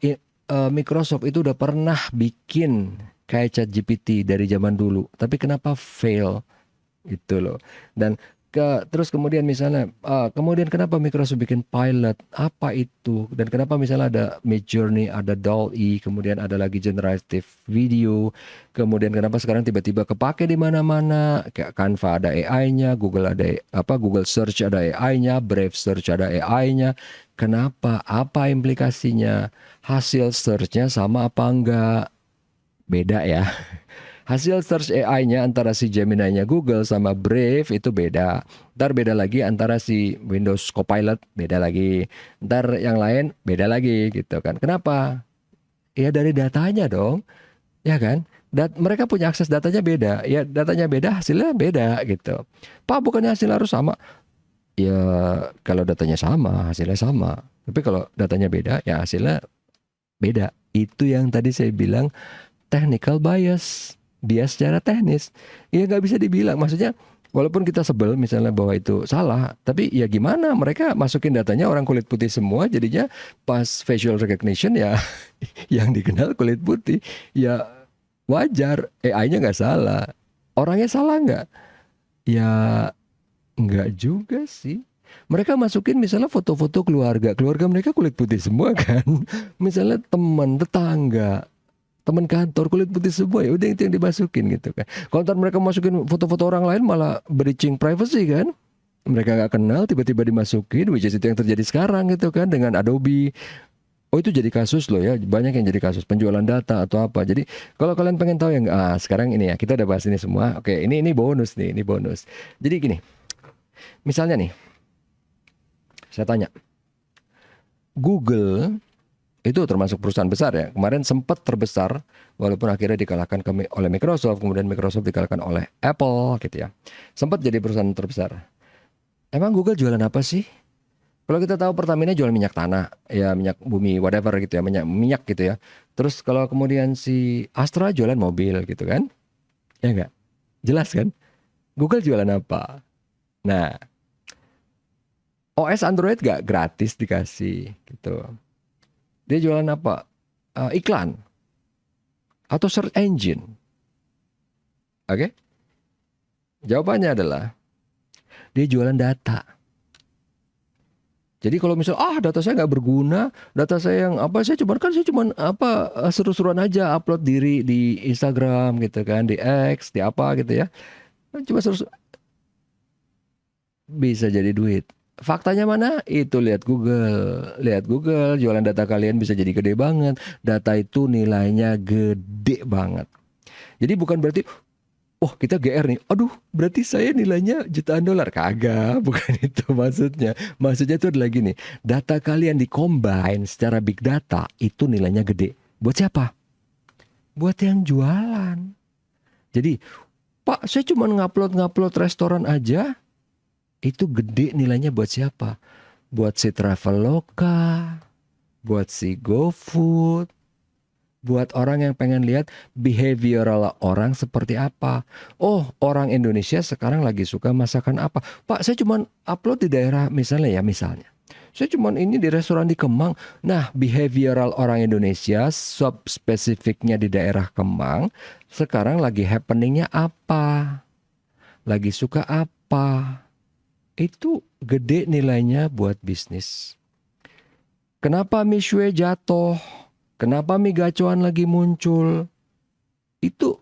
Microsoft itu udah pernah bikin kayak ChatGPT dari zaman dulu, tapi kenapa fail gitu loh. Dan terus kemudian misalnya kemudian kenapa Microsoft bikin Pilot, apa itu, dan kenapa misalnya ada Midjourney, ada DALL-E, kemudian ada lagi generative video, kemudian kenapa sekarang tiba-tiba kepake di mana-mana, kayak Canva ada AI-nya, Google ada Google Search ada AI-nya, Brave Search ada AI-nya. Kenapa? Apa implikasinya? Hasil search-nya sama apa enggak? Beda ya. Hasil search AI-nya antara si Gemini-nya Google sama Brave itu beda. Ntar beda lagi antara si Windows Copilot, beda lagi. Ntar yang lain beda lagi gitu kan. Kenapa? Ya dari datanya dong. Ya kan? Mereka punya akses datanya beda. Ya datanya beda, hasilnya beda gitu. Pak, bukannya hasilnya harus sama? Ya kalau datanya sama, hasilnya sama. Tapi kalau datanya beda, ya hasilnya Beda. Itu yang tadi saya bilang technical bias. Bias secara teknis. Ya nggak bisa dibilang. Maksudnya walaupun kita sebel misalnya bahwa itu salah, tapi ya gimana, mereka masukin datanya orang kulit putih semua, jadinya pas facial recognition ya yang dikenal kulit putih. Ya wajar, AI-nya nggak salah. Orangnya salah nggak? Ya nggak juga sih. Mereka masukin misalnya foto-foto keluarga, keluarga mereka kulit putih semua kan. Misalnya teman, tetangga, teman kantor kulit putih semua, ya udah itu yang dimasukin gitu kan. Kalau ntar mereka masukin foto-foto orang lain malah breaching privacy kan. Mereka nggak kenal tiba-tiba dimasukin, which is itu yang terjadi sekarang gitu kan dengan Adobe. Oh itu jadi kasus loh ya, banyak yang jadi kasus penjualan data atau apa. Jadi kalau kalian pengen tahu yang sekarang ini ya, kita udah bahas ini semua. Oke, ini bonus nih, ini bonus. Jadi gini, misalnya nih, saya tanya, Google itu termasuk perusahaan besar ya. Kemarin sempat terbesar, walaupun akhirnya dikalahkan oleh Microsoft, kemudian Microsoft dikalahkan oleh Apple gitu ya. Sempat jadi perusahaan terbesar. Emang Google jualan apa sih? Kalau kita tahu Pertamina jual minyak tanah, ya minyak bumi, whatever gitu ya, minyak gitu ya. Terus kalau kemudian si Astra jualan mobil gitu kan? Ya enggak? Jelas kan? Google jualan apa? Nah, OS Android gak gratis dikasih gitu. Dia jualan apa? Iklan atau search engine. Oke? Jawabannya adalah dia jualan data. Jadi kalau misal data saya nggak berguna, data saya yang apa, saya cuman seru-seruan aja upload diri di Instagram gitu kan, di X, di apa gitu ya. Cuma bisa jadi duit. Faktanya mana? Itu lihat Google. Lihat Google, jualan data kalian bisa jadi gede banget. Data itu nilainya gede banget. Jadi bukan berarti kita GR nih. Aduh, berarti saya nilainya jutaan dolar. Kagak, bukan itu maksudnya. Maksudnya itu adalah gini. Data kalian di-combine secara big data, itu nilainya gede. Buat siapa? Buat yang jualan. Jadi, Pak, saya cuma ngupload restoran aja. Itu gede nilainya buat siapa? Buat si Traveloka, buat si GoFood, buat orang yang pengen lihat behavioral orang seperti apa. Oh, orang Indonesia sekarang lagi suka masakan apa? Pak, saya cuma upload di daerah misalnya. Saya cuma ini di restoran di Kemang. Nah, behavioral orang Indonesia sub-spesifiknya di daerah Kemang sekarang lagi happeningnya apa? Lagi suka apa? Itu gede nilainya buat bisnis. Kenapa mie Shue jatuh? Kenapa mie gacoan lagi muncul? Itu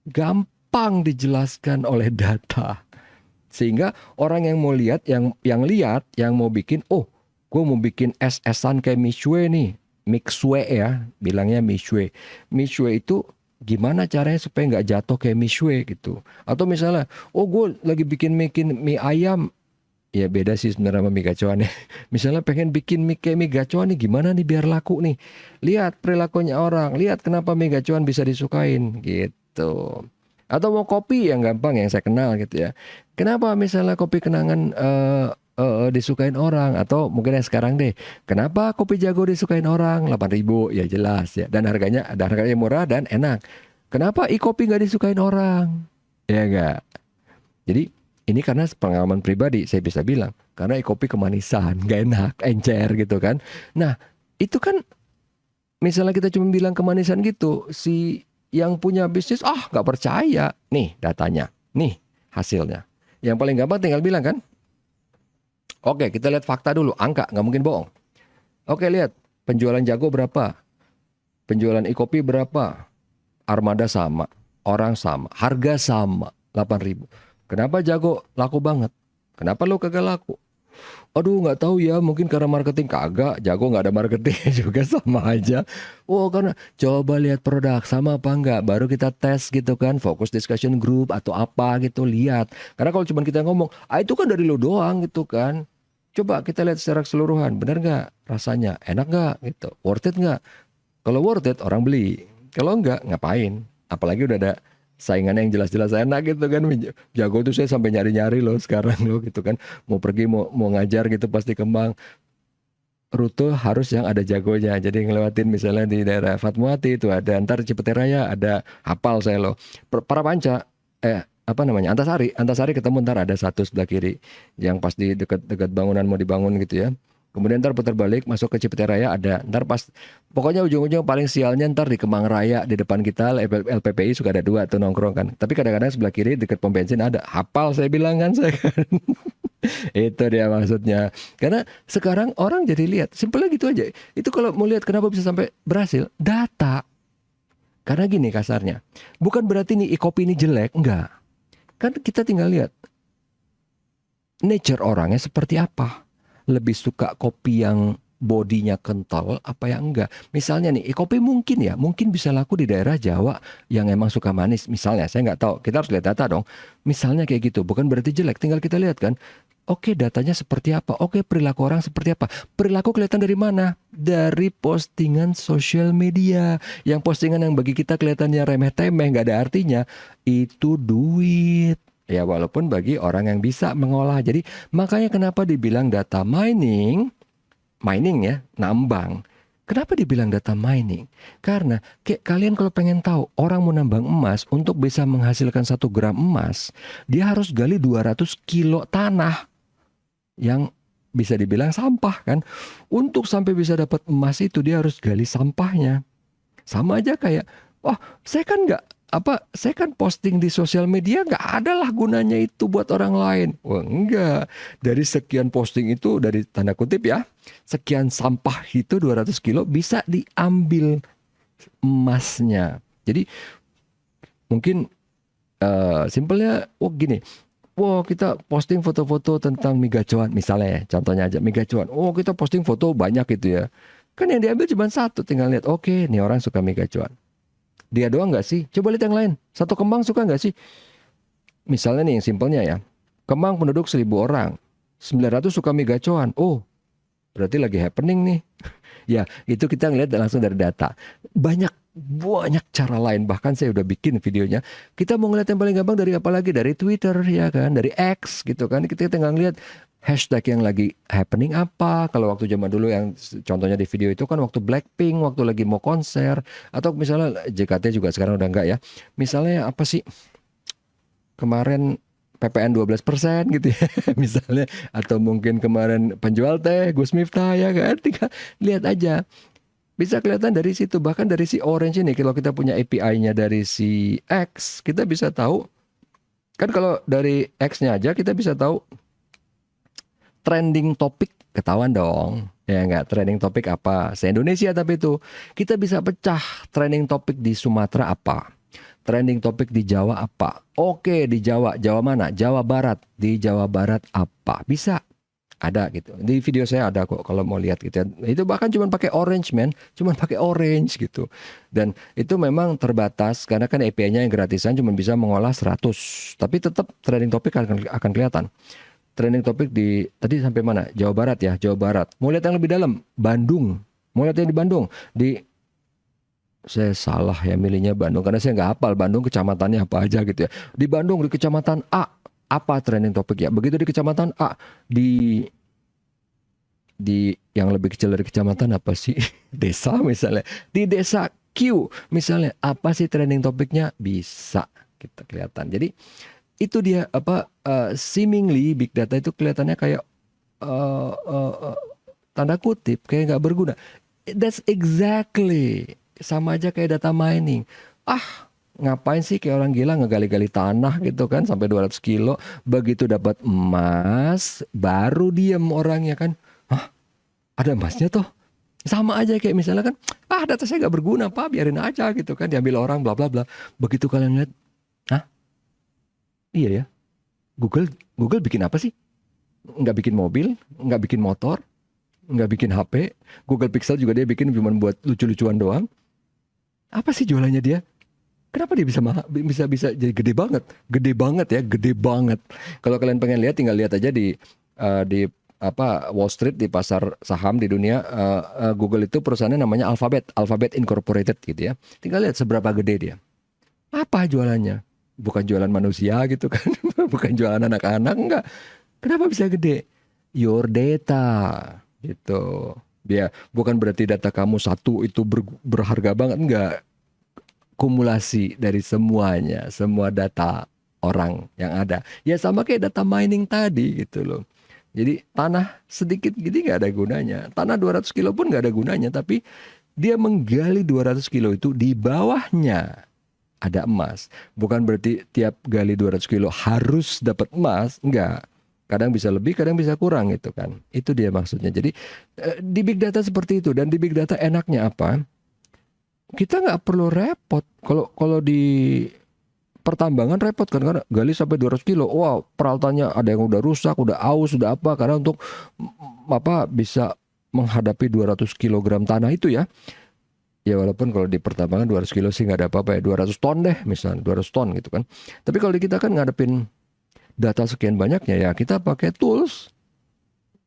gampang dijelaskan oleh data. Sehingga orang yang mau lihat, yang mau bikin, gue mau bikin es-esan kayak mie Shue nih. Mie Shue ya, bilangnya mie Shue. Mie Shue itu gimana caranya supaya nggak jatuh kayak mie Shue gitu. Atau misalnya, gue lagi bikin mie ayam. Ya beda sih sebenarnya sama mie gacoan ya. Misalnya pengen bikin mie kayak mie gacoan nih, gimana nih biar laku nih. Lihat perilakunya orang, lihat kenapa mie gacoan bisa disukain gitu. Atau mau kopi yang gampang yang saya kenal gitu ya. Kenapa misalnya kopi kenangan disukain orang, atau mungkin yang sekarang deh, kenapa kopi jago disukain orang 8.000, ya jelas ya, dan harganya murah dan enak. Kenapa kopi nggak disukain orang, ya enggak? Jadi ini karena pengalaman pribadi saya bisa bilang, karena kopi kemanisan, gak enak, encer gitu kan. Nah itu kan misalnya kita cuma bilang kemanisan gitu, si yang punya bisnis gak percaya. Nih datanya, nih hasilnya. Yang paling gampang tinggal bilang kan. Oke, kita lihat fakta dulu, angka, gak mungkin bohong. Oke, lihat penjualan jago berapa, penjualan kopi berapa, armada sama, orang sama, harga sama, 8.000. Kenapa jago laku banget? Kenapa lo kagak laku? Aduh nggak tahu ya, mungkin karena marketing. Kagak, jago nggak ada marketing juga sama aja. Karena coba lihat produk sama apa enggak, baru kita tes gitu kan, fokus discussion group atau apa gitu, lihat. Karena kalau cuma kita ngomong, itu kan dari lo doang gitu kan. Coba kita lihat secara keseluruhan, benar nggak rasanya, enak nggak gitu, worth it nggak? Kalau worth it orang beli, kalau enggak ngapain? Apalagi udah ada saingannya yang jelas-jelas enak gitu kan. Jago tuh saya sampai nyari-nyari loh sekarang loh gitu kan. Mau pergi mau ngajar gitu pasti Kemang. rute harus yang ada jagonya. Jadi ngelewatin misalnya di daerah Fatmawati itu ada, ntar Cipete Raya ada, hafal saya loh. Parapanca, apa namanya, Antasari ketemu ntar ada satu sebelah kiri yang pas di dekat bangunan mau dibangun gitu ya. Kemudian ntar putar balik masuk ke Cipete Raya ada, ntar pas pokoknya ujung-ujung paling sialnya ntar di Kemang Raya di depan kita LPPI suka ada 2 tuh nongkrong kan. Tapi kadang-kadang sebelah kiri dekat pom bensin ada, hafal saya bilang kan saya kan. Itu dia maksudnya. Karena sekarang orang jadi lihat, simpelnya gitu aja. Itu kalau mau lihat kenapa bisa sampai berhasil, data. Karena gini kasarnya, bukan berarti nih e-kopi ini jelek, enggak. Kan kita tinggal lihat nature orangnya seperti apa. Lebih suka kopi yang bodinya kental apa yang enggak. Misalnya nih, kopi mungkin bisa laku di daerah Jawa yang emang suka manis. Misalnya, saya nggak tahu, kita harus lihat data dong. Misalnya kayak gitu, bukan berarti jelek. Tinggal kita lihat kan, oke datanya seperti apa, oke perilaku orang seperti apa. Perilaku kelihatan dari mana? Dari postingan sosial media. Yang postingan yang bagi kita kelihatannya remeh-temeh, nggak ada artinya, itu duit. Ya walaupun bagi orang yang bisa mengolah. Jadi makanya kenapa dibilang data mining ya, nambang. Kenapa dibilang data mining? Karena kayak kalian kalau pengen tahu orang mau nambang emas untuk bisa menghasilkan 1 gram emas, dia harus gali 200 kilo tanah yang bisa dibilang sampah kan. Untuk sampai bisa dapat emas itu dia harus gali sampahnya. Sama aja kayak, saya kan posting di sosial media nggak ada lah gunanya itu buat orang lain. Wah enggak, dari sekian posting itu, dari tanda kutip ya, sekian sampah itu 200 kilo bisa diambil emasnya. Jadi mungkin simpelnya, gini, kita posting foto-foto tentang migacuan misalnya ya, contohnya aja migacuan. Kita posting foto banyak gitu ya. Kan yang diambil cuma 1, tinggal lihat, oke, nih orang suka migacuan. Dia doang nggak sih? Coba lihat yang lain. Satu Kemang suka nggak sih? Misalnya nih yang simpelnya ya. Kemang penduduk 1.000 orang. 900 suka mie gacoan. Oh, berarti lagi happening nih. Ya, itu kita ngeliat langsung dari data. Banyak cara lain. Bahkan saya udah bikin videonya. Kita mau ngeliat yang paling gampang dari apa lagi? Dari Twitter ya kan. Dari X gitu kan. Kita tinggal ngeliat hashtag yang lagi happening apa. Kalau waktu zaman dulu yang contohnya di video itu kan waktu Blackpink, waktu lagi mau konser, atau misalnya JKT juga sekarang udah enggak ya. Misalnya apa sih kemarin PPN 12% gitu ya misalnya, atau mungkin kemarin penjual teh Gus Miftah ya kan. Tinggal lihat aja, bisa kelihatan dari situ. Bahkan dari si Orange ini, kalau kita punya API-nya dari si X, kita bisa tahu kan. Kalau dari X-nya aja kita bisa tahu trending topik, ketahuan dong. Ya enggak, trending topik apa? Se-Indonesia, tapi itu kita bisa pecah trending topik di Sumatera apa? Trending topik di Jawa apa? Oke, di Jawa mana? Jawa Barat. Di Jawa Barat apa? Bisa. Ada gitu. Di video saya ada kok kalau mau lihat gitu ya. Itu bahkan cuma pakai Orange cuma pakai Orange gitu. Dan itu memang terbatas karena kan API-nya yang gratisan cuma bisa mengolah 100. Tapi tetap trending topik akan kelihatan. Trending topik di tadi sampai mana? Jawa Barat ya, Jawa Barat. Mau lihat yang lebih dalam, Bandung. Mau lihat yang di Bandung, saya salah ya milihnya Bandung karena saya nggak hafal Bandung kecamatannya apa aja gitu ya. Di Bandung di kecamatan A apa trending topik ya. Begitu di kecamatan A, di yang lebih kecil dari kecamatan apa sih? Desa misalnya. Di desa Q misalnya apa sih trending topiknya, bisa kita kelihatan. Jadi itu dia seemingly big data itu kelihatannya kayak tanda kutip kayak nggak berguna. That's exactly sama aja kayak data mining. Ngapain sih kayak orang gila ngegali-gali tanah gitu kan sampai 200 kilo. Begitu dapat emas baru diem orangnya kan. Ada emasnya toh. Sama aja kayak misalnya kan, data saya nggak berguna Pak, biarin aja gitu kan, diambil orang bla bla bla. Begitu kalian lihat, iya ya, Google bikin apa sih? Nggak bikin mobil, nggak bikin motor, nggak bikin HP. Google Pixel juga dia bikin cuma buat lucu-lucuan doang. Apa sih jualannya dia? Kenapa dia bisa jadi gede banget? Kalau kalian pengen lihat, tinggal lihat aja di Wall Street, di pasar saham di dunia. Google itu perusahaannya namanya Alphabet Incorporated gitu ya. Tinggal lihat seberapa gede dia. Apa jualannya? Bukan jualan manusia gitu kan. Bukan jualan anak-anak, enggak. Kenapa bisa gede? Your data gitu. Ya, bukan berarti data kamu satu itu berharga banget, enggak. Kumulasi dari semuanya, semua data orang yang ada. Ya sama kayak data mining tadi gitu loh. Jadi tanah sedikit gini nggak ada gunanya. Tanah 200 kilo pun nggak ada gunanya. Tapi dia menggali 200 kilo itu di bawahnya ada emas. Bukan berarti tiap gali 200 kilo harus dapat emas. Enggak. Kadang bisa lebih, kadang bisa kurang gitu kan. Itu dia maksudnya. Jadi di big data seperti itu. Dan di big data enaknya apa? Kita nggak perlu repot. Kalau di pertambangan repot kan, karena gali sampai 200 kilo. Wah, peralatannya ada yang udah rusak, udah aus, udah apa. Karena untuk bisa menghadapi 200 kilogram tanah itu ya. Ya walaupun kalau di pertambangan 200 kilo sih nggak ada apa-apa ya. 200 ton deh misalnya, 200 ton gitu kan. Tapi kalau di kita kan ngadepin data sekian banyaknya ya kita pakai tools.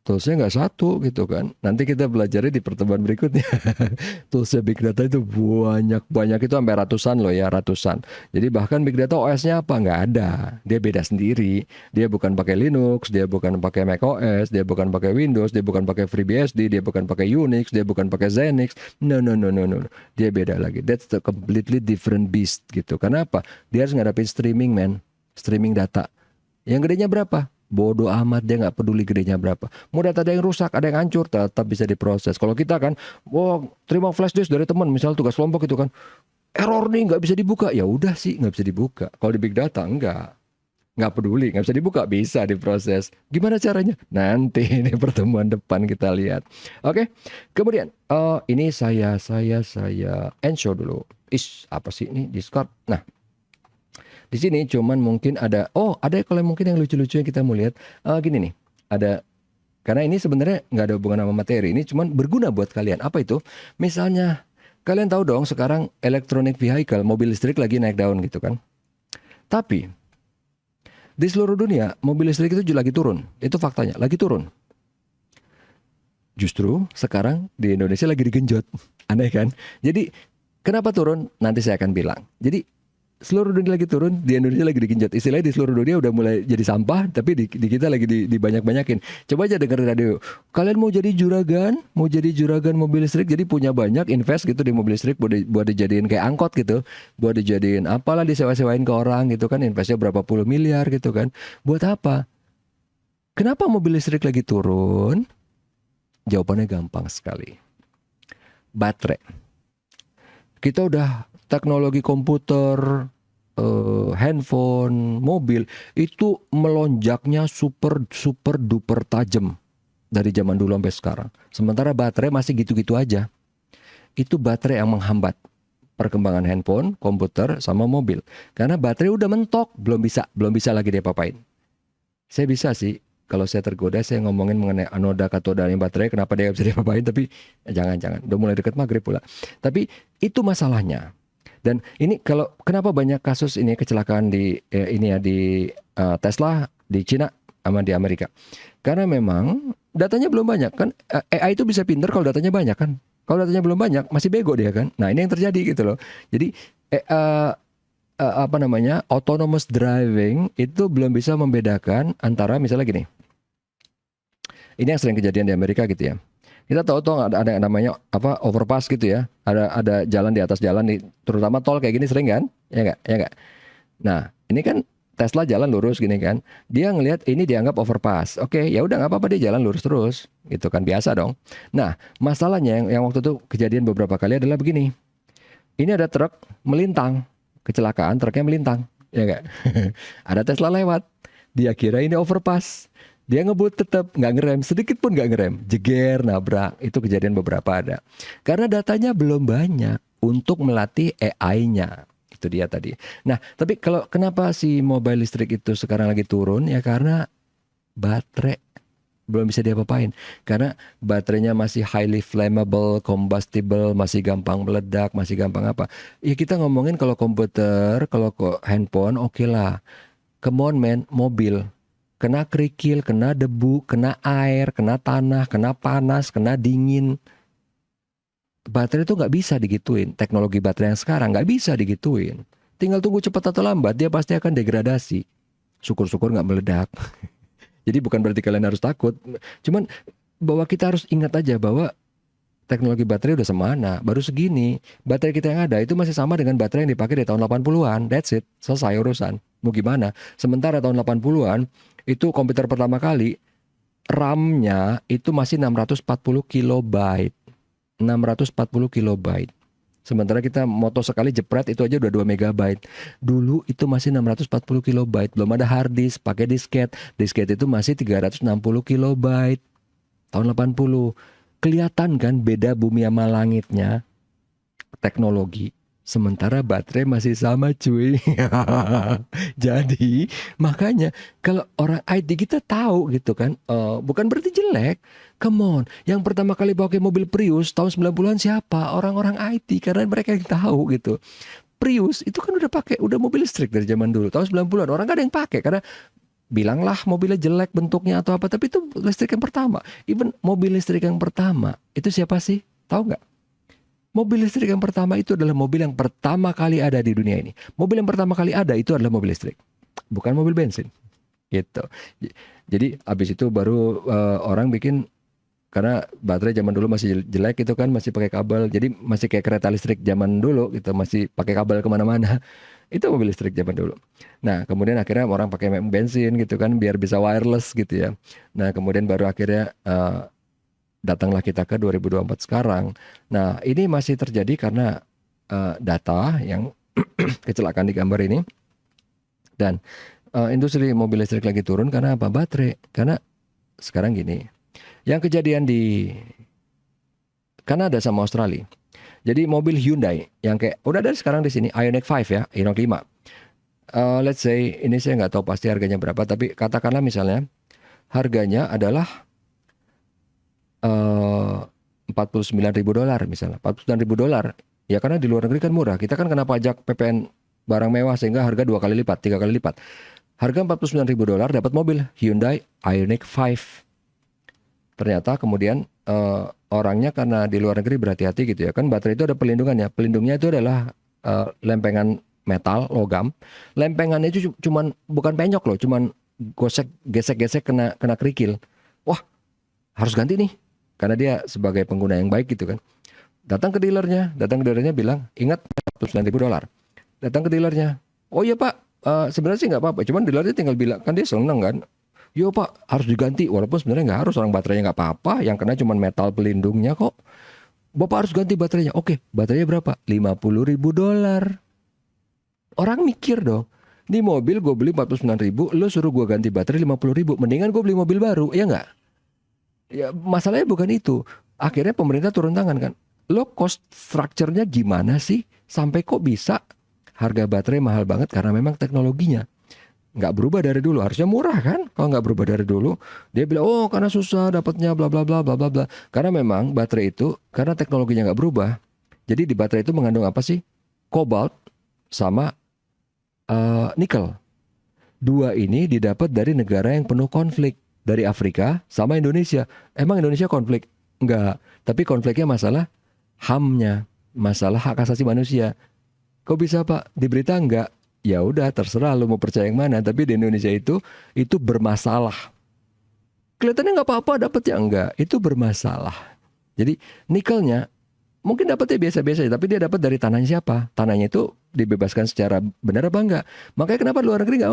Toolsnya nggak satu gitu kan. Nanti kita belajarnya di pertemuan berikutnya. Toolsnya big data itu banyak itu sampai ratusan loh ya, ratusan. Jadi bahkan big data OS-nya apa? Nggak ada. Dia beda sendiri. Dia bukan pakai Linux, dia bukan pakai Mac OS, dia bukan pakai Windows, dia bukan pakai FreeBSD, dia bukan pakai Unix, dia bukan pakai Xenix. No. Dia beda lagi. That's the completely different beast gitu. Kenapa? Dia harus ngadapin streaming man, streaming data. Yang gedenya berapa? Bodoh amat, dia nggak peduli gedenya berapa. Mau data ada yang rusak, ada yang hancur, tetap bisa diproses. Kalau kita kan, terima flash disk dari teman, misal tugas kelompok itu kan, error nih nggak bisa dibuka. Ya udah sih nggak bisa dibuka. Kalau di big data nggak peduli, nggak bisa dibuka, bisa diproses. Gimana caranya? Nanti ini pertemuan depan kita lihat. Oke, kemudian ini saya enshow dulu. Apa sih ini Discord? Nah. Di sini cuman mungkin ada kalau mungkin yang lucu-lucu yang kita mau lihat gini nih, ada, karena ini sebenarnya nggak ada hubungan sama materi, ini cuman berguna buat kalian. Apa itu? Misalnya kalian tahu dong sekarang electronic vehicle, mobil listrik lagi naik daun gitu kan. Tapi di seluruh dunia mobil listrik itu lagi turun, itu faktanya lagi turun. Justru sekarang di Indonesia lagi digenjot, aneh kan? Jadi kenapa turun? Nanti saya akan bilang. Jadi seluruh dunia lagi turun, di Indonesia lagi digenjot. Istilahnya di seluruh dunia udah mulai jadi sampah, tapi di kita lagi dibanyak-banyakin. Coba aja dengerin radio. Kalian mau jadi juragan mobil listrik, jadi punya banyak, invest gitu di mobil listrik buat dijadiin kayak angkot gitu, buat dijadiin apalah, disewa-sewain ke orang gitu kan, investnya berapa puluh miliar gitu kan. Buat apa? Kenapa mobil listrik lagi turun? Jawabannya gampang sekali. Baterai. Kita udah teknologi komputer, handphone, mobil itu melonjaknya super duper tajam dari zaman dulu sampai sekarang. Sementara baterai masih gitu-gitu aja. Itu baterai yang menghambat perkembangan handphone, komputer, sama mobil. Karena baterai udah mentok, belum bisa lagi diapa-apain. Saya bisa sih, kalau saya tergoda saya ngomongin mengenai anoda katoda yang baterai, kenapa dia bisa diapa-apain, tapi jangan, udah mulai dekat maghrib pula. Tapi itu masalahnya. Dan ini kenapa banyak kasus ini kecelakaan di Tesla di Cina sama di Amerika? Karena memang datanya belum banyak kan. AI itu bisa pinter kalau datanya banyak kan. Kalau datanya belum banyak masih bego dia kan. Nah ini yang terjadi gitu loh. Jadi autonomous driving itu belum bisa membedakan antara misalnya gini. Ini yang sering kejadian di Amerika gitu ya. Kita tahu ada yang namanya overpass gitu ya. Ada jalan di atas jalan terutama tol kayak gini sering kan? Ya enggak? Nah, ini kan Tesla jalan lurus gini kan. Dia ngelihat ini dianggap overpass. Oke, ya udah nggak apa-apa, dia jalan lurus terus. Gitu kan, biasa dong. Nah, masalahnya yang waktu itu kejadian beberapa kali adalah begini. Ini ada truk melintang. Kecelakaan, truknya melintang. Ya enggak? Ada Tesla lewat. Dia kira ini overpass. Dia ngebut tetap, nggak ngerem, sedikit pun nggak ngerem, jeger, nabrak. Itu kejadian beberapa ada. Karena datanya belum banyak untuk melatih AI-nya. Itu dia tadi. Nah, tapi kenapa si mobil listrik itu sekarang lagi turun? Ya karena baterai belum bisa diapa-apain. Karena baterainya masih highly flammable, combustible, masih gampang meledak, masih gampang apa. Ya kita ngomongin kalau komputer, kalau handphone, oke lah. Come on man, mobil. Kena kerikil, kena debu, kena air, kena tanah, kena panas, kena dingin. Baterai itu nggak bisa digituin. Teknologi baterai yang sekarang nggak bisa digituin. Tinggal tunggu cepat atau lambat, dia pasti akan degradasi. Syukur-syukur nggak meledak. Jadi bukan berarti kalian harus takut. Cuman bahwa kita harus ingat aja bahwa teknologi baterai udah semana, baru segini. Baterai kita yang ada itu masih sama dengan baterai yang dipakai di tahun 80-an. That's it. Selesai urusan. Mau gimana? Sementara tahun 80-an itu komputer pertama kali RAM-nya itu masih 640 kilobyte. 640 kilobyte. Sementara kita moto sekali jepret itu aja udah 2 megabyte. Dulu itu masih 640 kilobyte. Belum ada hard disk, pakai disket. Disket itu masih 360 kilobyte. Tahun 80. Kelihatan kan beda bumi sama langitnya teknologi. Sementara baterai masih sama cuy. Jadi makanya kalau orang IT kita tahu gitu kan, bukan berarti jelek. Come on, yang pertama kali pakai mobil Prius tahun 90-an siapa? Orang-orang IT, karena mereka yang tahu gitu. Prius itu kan udah mobil listrik dari zaman dulu. Tahun 90-an orang gak ada yang pakai karena bilanglah mobilnya jelek bentuknya atau apa, tapi itu listrik yang pertama. Even mobil listrik yang pertama itu siapa sih? Tahu nggak? Mobil listrik yang pertama itu adalah mobil yang pertama kali ada di dunia ini. Mobil yang pertama kali ada itu adalah mobil listrik, bukan mobil bensin. Gitu. Jadi abis itu baru orang bikin, karena baterai zaman dulu masih jelek gitu kan, masih pakai kabel. Jadi masih kayak kereta listrik zaman dulu gitu, masih pakai kabel kemana-mana. Itu mobil listrik zaman dulu. Nah, kemudian akhirnya orang pakai bensin gitu kan, biar bisa wireless gitu ya. Nah, kemudian baru akhirnya datanglah kita ke 2024 sekarang. Nah, ini masih terjadi karena data yang kecelakaan di gambar ini. Dan industri mobil listrik lagi turun karena apa? Baterai. Karena sekarang gini, yang kejadian di Kanada sama Australia. Jadi mobil Hyundai yang kayak udah ada sekarang di sini, Ioniq 5 ya, Ioniq 5. Let's say ini saya nggak tahu pasti harganya berapa, tapi katakanlah misalnya harganya adalah $49.000 misalnya, $49.000. Ya karena di luar negeri kan murah. Kita kan kena pajak PPN barang mewah sehingga harga 2 kali lipat, 3 kali lipat. Harga $49.000 dapat mobil Hyundai Ioniq 5. Ternyata kemudian orangnya karena di luar negeri berhati-hati gitu ya kan, baterai itu ada pelindungannya. Pelindungnya itu adalah lempengan metal logam. Lempengannya itu cuman bukan penyok loh, cuman gesek-gesek kena kerikil. Wah, harus ganti nih. Karena dia sebagai pengguna yang baik gitu kan. Datang ke dealernya bilang, ingat $49.000. Datang ke dealernya, oh iya pak, sebenarnya sih nggak apa-apa. Cuman dealernya tinggal bilang, kan dia seneng kan. Yo pak, harus diganti. Walaupun sebenarnya nggak harus, orang baterainya nggak apa-apa. Yang kena cuma metal pelindungnya kok. Bapak harus ganti baterainya. Oke, baterainya berapa? $50.000. Orang mikir dong. Di mobil gue beli 49.000, lo suruh gue ganti baterai 50.000. Mendingan gue beli mobil baru, ya nggak? Ya masalahnya bukan itu. Akhirnya pemerintah turun tangan kan. Lo cost structure-nya gimana sih? Sampai kok bisa harga baterai mahal banget karena memang teknologinya nggak berubah dari dulu. Harusnya murah kan kalau nggak berubah dari dulu. Dia bilang oh karena susah dapatnya bla bla bla bla bla bla. Karena memang baterai itu karena teknologinya nggak berubah. Jadi di baterai itu mengandung apa sih? Kobalt sama nikel. Dua ini didapat dari negara yang penuh konflik, dari Afrika sama Indonesia. Emang Indonesia konflik? Enggak. Tapi konfliknya masalah HAM-nya, masalah hak asasi manusia. Kok bisa Pak? Di berita enggak? Ya udah terserah lu mau percaya yang mana, tapi di Indonesia itu bermasalah. Kelihatannya nggak apa-apa dapatnya, enggak, itu bermasalah. Jadi nikelnya mungkin dapatnya biasa-biasa, tapi dia dapat dari tanahnya siapa? Tanahnya itu dibebaskan secara benar apa enggak? Makanya kenapa luar negeri nggak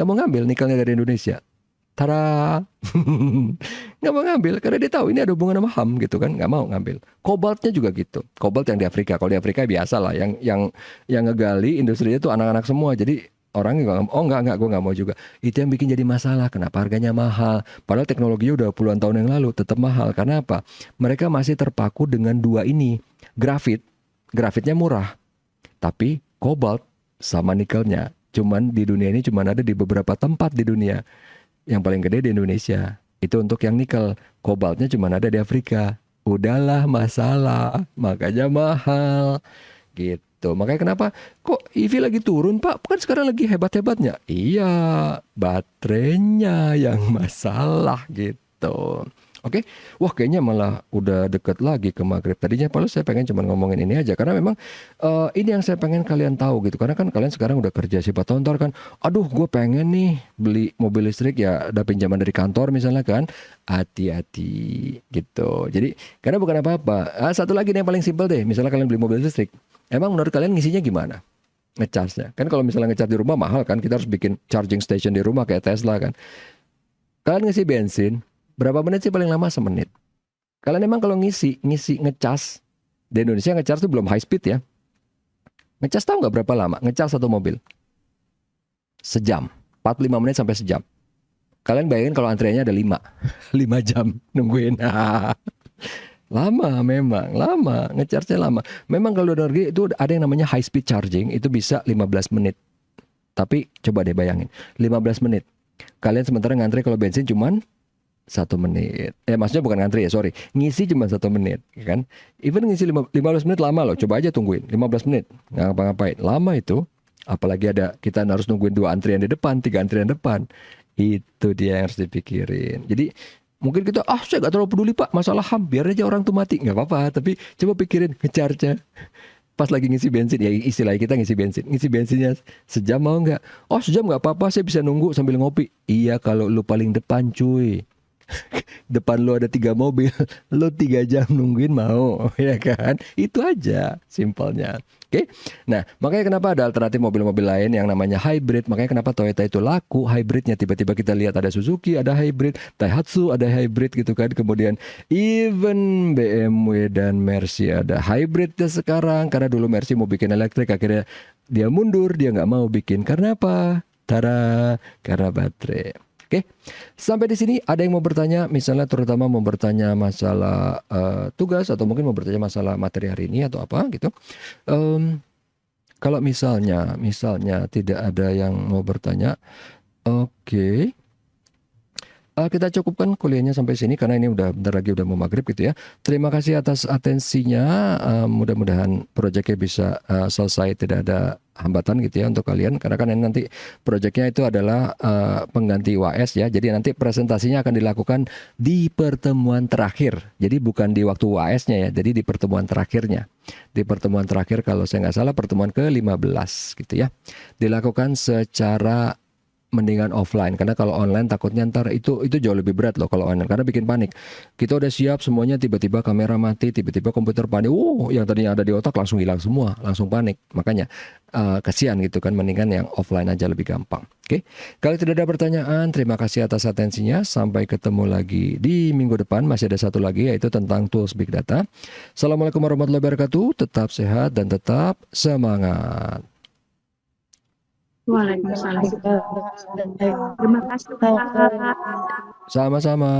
mau ngambil nikelnya dari Indonesia? Tara, nggak mau ngambil karena dia tahu ini ada hubungan sama HAM gitu kan, nggak mau ngambil. Kobaltnya juga gitu, kobalt yang di Afrika. Kalau di Afrika biasa lah, yang ngegali industrinya itu anak-anak semua. Jadi orang nggak, oh nggak, gue nggak mau juga. Itu yang bikin jadi masalah. Kenapa harganya mahal? Padahal teknologinya udah puluhan tahun yang lalu tetap mahal. Karena apa? Mereka masih terpaku dengan dua ini. Grafitnya murah, tapi kobalt sama nikelnya cuman di dunia ini cuman ada di beberapa tempat di dunia. Yang paling gede di Indonesia. Itu untuk yang nikel. Kobaltnya cuma ada di Afrika. Udahlah masalah, makanya mahal. Gitu. Makanya kenapa kok EV lagi turun Pak? Kan sekarang lagi hebat-hebatnya. Iya, baterainya yang masalah gitu. Oke, wah kayaknya malah udah deket lagi ke maghrib. Tadinya Palu saya pengen cuma ngomongin ini aja karena memang ini yang saya pengen kalian tahu gitu. Karena kan kalian sekarang udah kerja, siapa tahu ntar kan, aduh gue pengen nih beli mobil listrik ya, ada pinjaman dari kantor misalnya kan, hati-hati gitu. Jadi karena bukan apa-apa. Satu lagi nih yang paling simpel deh, misalnya kalian beli mobil listrik, emang menurut kalian ngisinya gimana? Ngecharge-nya. Kan kalau misalnya ngecharge di rumah mahal kan, kita harus bikin charging station di rumah kayak Tesla kan. Kalian ngisi bensin, berapa menit sih paling lama? Semenit. Kalian emang kalau ngisi ngecas, di Indonesia ngecas tuh belum high speed ya. Ngecas tahu nggak berapa lama? Ngecas satu mobil? Sejam. 45 menit sampai sejam. Kalian bayangin kalau antriannya ada 5. 5 jam nungguin. Lama memang, lama. Ngecasnya lama. Memang kalau di negeri itu ada yang namanya high speed charging, itu bisa 15 menit. Tapi coba deh bayangin, 15 menit. Kalian sementara ngantri kalau bensin cuman 1 menit. Maksudnya bukan ngantri ya, sorry. Ngisi cuma 1 menit, kan? Even ngisi 15 menit lama loh. Coba aja tungguin 15 menit. Nggak ngapa-ngapain. Lama itu. Apalagi kita harus nungguin 2 antrian di depan, 3 antrian depan. Itu dia yang harus dipikirin. Jadi mungkin kita, saya nggak terlalu peduli Pak, masalah HAM. Biar aja orang tuh mati. Nggak apa-apa. Tapi coba pikirin ngecharge-nya. Pas lagi ngisi bensin, ya istilahnya kita ngisi bensin. Ngisi bensinnya sejam mau nggak? Sejam nggak apa-apa, saya bisa nunggu sambil ngopi. Iya kalau lu paling depan cuy. Depan lu ada 3 mobil, lu 3 jam nungguin mau, ya kan? Itu aja simpelnya. Oke. Nah, makanya kenapa ada alternatif mobil-mobil lain yang namanya hybrid. Makanya kenapa Toyota itu laku hybridnya. Tiba-tiba kita lihat ada Suzuki ada hybrid, Daihatsu ada hybrid gitu kan. Kemudian even BMW dan Mercy ada hybridnya sekarang. Karena dulu Mercy mau bikin elektrik, akhirnya dia mundur, dia nggak mau bikin. Karena apa? Tara, karena baterai. Oke, sampai di sini ada yang mau bertanya, misalnya terutama mau bertanya masalah tugas atau mungkin mau bertanya masalah materi hari ini atau apa gitu. Kalau misalnya tidak ada yang mau bertanya, oke. Kita cukupkan kuliahnya sampai sini karena ini bentar lagi udah mau maghrib gitu ya. Terima kasih atas atensinya. Mudah-mudahan proyeknya bisa selesai, tidak ada hambatan gitu ya untuk kalian. Karena kan nanti proyeknya itu adalah pengganti UAS ya. Jadi nanti presentasinya akan dilakukan di pertemuan terakhir. Jadi bukan di waktu UAS-nya ya. Jadi di pertemuan terakhirnya. Di pertemuan terakhir kalau saya nggak salah pertemuan ke-15 gitu ya. Dilakukan secara mendingan offline, karena kalau online takutnya ntar itu jauh lebih berat loh kalau online, karena bikin panik. Kita udah siap semuanya, tiba-tiba kamera mati, tiba-tiba komputer panik, yang tadinya ada di otak langsung hilang semua, langsung panik. Makanya kasihan gitu kan, mendingan yang offline aja lebih gampang. Oke, kalau tidak ada pertanyaan, terima kasih atas atensinya. Sampai ketemu lagi di minggu depan. Masih ada satu lagi yaitu tentang tools big data. Assalamualaikum warahmatullahi wabarakatuh. Tetap sehat dan tetap semangat. Waalaikumsalam. Terima kasih Pak. Sama-sama.